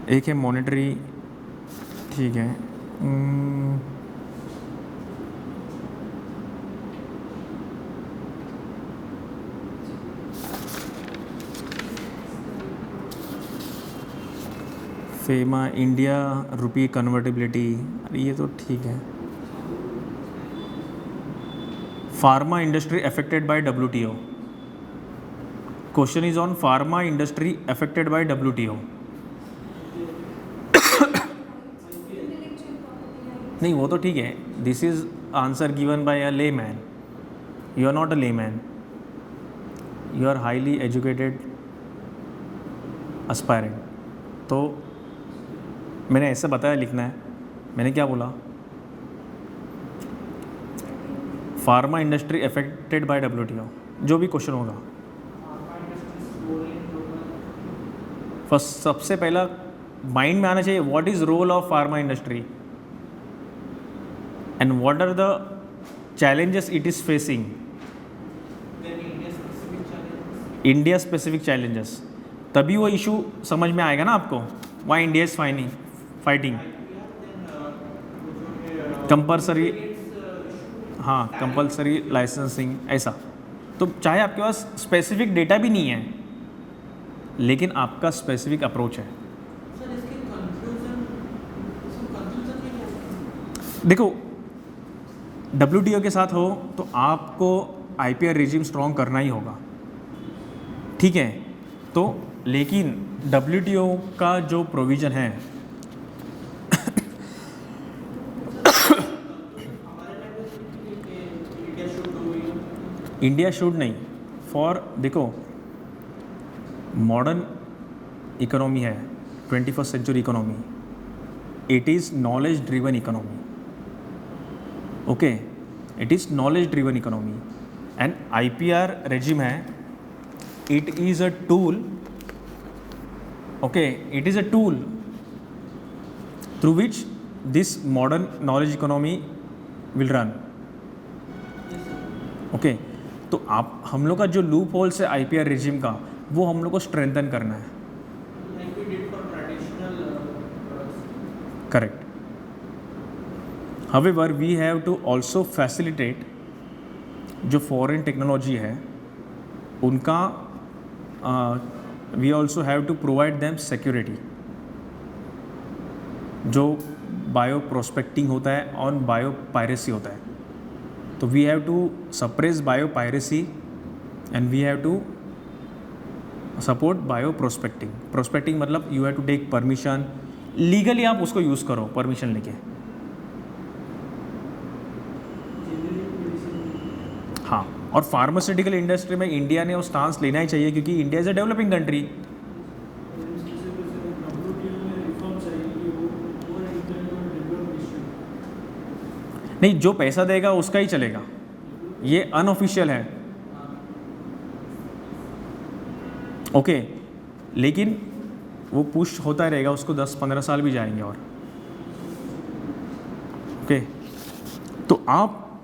Speaker 1: एक है मॉनेटरी, ठीक है। फेमा, इंडिया रुपी कन्वर्टिबिलिटी, अरे ये तो ठीक है। Pharma industry affected by WTO, question is on pharma industry affected by WTO।
Speaker 2: Intellectual property rights.
Speaker 1: नहीं, वो तो ठीक है, this is answer given by a layman, you are not a layman, you are highly educated aspirant. तो मैंने ऐसा बताया लिखना है, मैंने क्या बोला, pharma industry affected by WTO, जो भी क्वेश्चन होगा। फर्स्ट, सबसे पहला माइंड में आना चाहिए, what is role of pharma industry and what are the challenges it is facing,
Speaker 3: Then India specific challenges.
Speaker 1: India specific challenges, तभी वो इशू समझ में आएगा ना आपको, why India is fighting compulsory, हाँ कंपल्सरी लाइसेंसिंग, ऐसा। तो चाहे आपके पास स्पेसिफिक डेटा भी नहीं है, लेकिन आपका स्पेसिफिक अप्रोच है।
Speaker 3: सर इसके कंक्लूजन में क्या है?
Speaker 1: देखो, WTO के साथ हो तो आपको IPR रिजीम स्ट्रॉन्ग करना ही होगा, ठीक है। तो लेकिन WTO का जो प्रोविज़न है इंडिया शुड नहीं, फॉर देखो मॉडर्न इकोनॉमी है, 21st century economy, it is knowledge driven economy, okay, it is knowledge driven economy and IPR regime है, it is a tool, okay, it is a tool through which this modern knowledge economy will run, okay. तो आप हम लोग का जो loopholes है IPR regime का, वो हम लोग को स्ट्रेंथन करना है,
Speaker 3: Like we did for traditional products.
Speaker 1: करेक्ट। However, we have to also facilitate जो फॉरेन टेक्नोलॉजी है उनका, we also have to provide them security. जो बायो प्रोस्पेक्टिंग होता है और बायो पायरेसी होता है, तो we have to suppress bio piracy and we have to support bio prospecting. Prospecting मतलब you have to take permission, legally आप उसको यूज़ करो परमिशन लेके, हाँ। और फार्मास्यूटिकल इंडस्ट्री में इंडिया ने वो स्टांस लेना ही चाहिए, क्योंकि India is a developing country. नहीं, जो पैसा देगा उसका ही चलेगा, ये अनऑफिशियल है, ओके। लेकिन वो पुश होता रहेगा, उसको 10-15 साल भी जाएंगे और, ओके। तो आप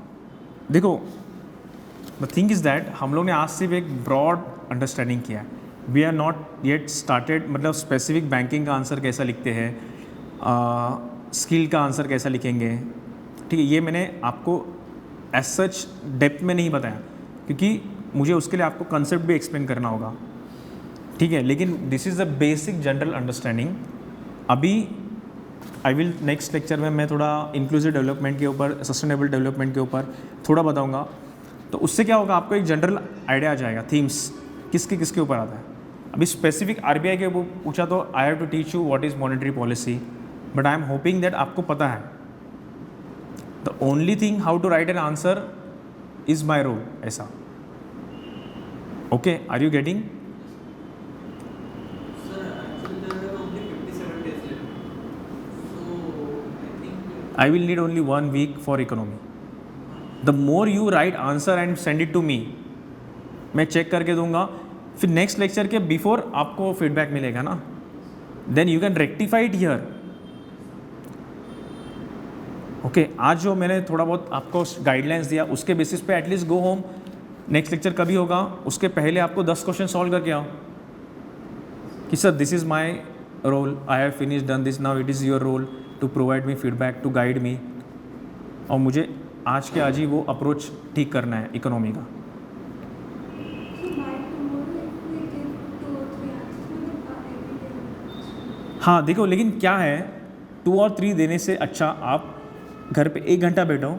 Speaker 1: देखो, द थिंग इज़ दैट हम लोग ने आज सिर्फ एक ब्रॉड अंडरस्टैंडिंग किया है, we are not yet started, मतलब स्पेसिफिक बैंकिंग का आंसर कैसा लिखते हैं, स्किल का आंसर कैसा लिखेंगे, ठीक है। ये मैंने आपको एज सच डेप्थ में नहीं बताया, क्योंकि मुझे उसके लिए आपको कंसेप्ट भी एक्सप्लेन करना होगा, ठीक है। लेकिन this is the basic general understanding. अभी आई विल नेक्स्ट लेक्चर में मैं थोड़ा इंक्लूसिव डेवलपमेंट के ऊपर, सस्टेनेबल डेवलपमेंट के ऊपर थोड़ा बताऊंगा, तो उससे क्या होगा, आपको एक जनरल आइडिया आ जाएगा, थीम्स किसके किसके ऊपर आता है। अभी स्पेसिफिक RBI के ऊपर पूछा तो I have to teach you what is monetary policy, but I am hoping that आपको पता है। The only thing how to write an answer is my role, ऐसा, okay. Are you getting?
Speaker 3: Sir, actually there are only 57 days left.
Speaker 1: I will need only 1 week for economy. The more you write answer and send it to me, मैं check करके दूंगा, फिर next lecture के before आपको feedback मिलेगा ना, then you can rectify it here. Okay, आज जो मैंने थोड़ा बहुत आपको गाइडलाइंस दिया उसके बेसिस पे at least go home, next lecture कभी होगा उसके पहले आपको 10 क्वेश्चन सॉल्व करके आओ कि sir this is my role, I have finish done this, now it is your role to provide me feedback, to guide me. और मुझे आज के आज ही वो अप्रोच ठीक करना है इकोनॉमी का.
Speaker 2: So by tomorrow if we give 2 or 3 answers every day.
Speaker 1: हाँ देखो, लेकिन क्या है 2 और 3 देने से अच्छा आप घर पे 1 घंटा बैठो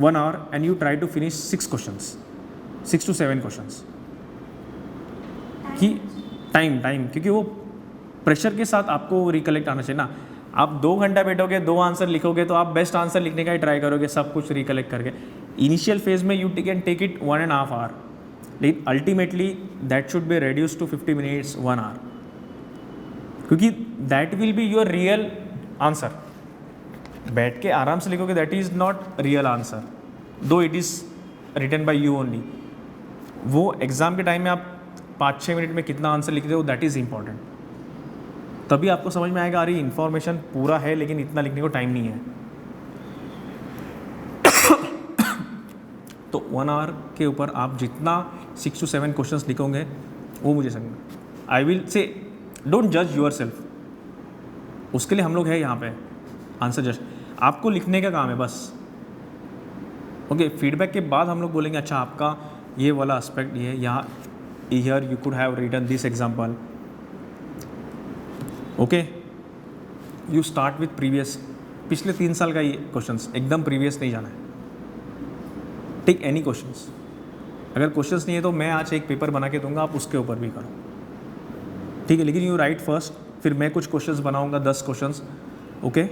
Speaker 1: 1 hour and you try to finish 6 questions, 6 to 7 questions. कि टाइम क्योंकि वो प्रेशर के साथ आपको रिकलेक्ट आना चाहिए ना. आप 2 घंटा बैठोगे 2 आंसर लिखोगे तो आप बेस्ट आंसर लिखने का ही ट्राई करोगे सब कुछ रिकलेक्ट करके. इनिशियल फेज में you can take it 1.5 hour, लेकिन ultimately that should be reduced to 50 minutes 1 hour, क्योंकि that will be your real answer. बैठ के आराम से लिखोगे that is not real answer, though it is written by you only. वो exam के time में आप 5-6 मिनट में कितना आंसर लिखते हो दैट इज़ इंपॉर्टेंट. तभी आपको समझ में आएगा अरे इन्फॉर्मेशन पूरा है लेकिन इतना लिखने को टाइम नहीं है. तो 1 आवर के ऊपर आप जितना 6 to 7 क्वेश्चंस लिखोगे वो मुझे समझ. आई विल से डोंट जज यूर सेल्फ, उसके लिए हम लोग हैं यहाँ पे, आंसर जज. आपको लिखने का काम है बस. ओके, फीडबैक के बाद हम लोग बोलेंगे अच्छा आपका ये वाला एस्पेक्ट ये यहाँ, here you could have written this example. Okay, you start with previous, पिछले 3 साल का ये क्वेश्चंस, एकदम प्रीवियस नहीं जाना है. Take any questions. अगर क्वेश्चंस नहीं है तो मैं आज एक पेपर बना के दूंगा, आप उसके ऊपर भी करो, ठीक है. लेकिन यू राइट फर्स्ट, फिर मैं कुछ क्वेश्चंस बनाऊंगा 10 क्वेश्चंस. ओके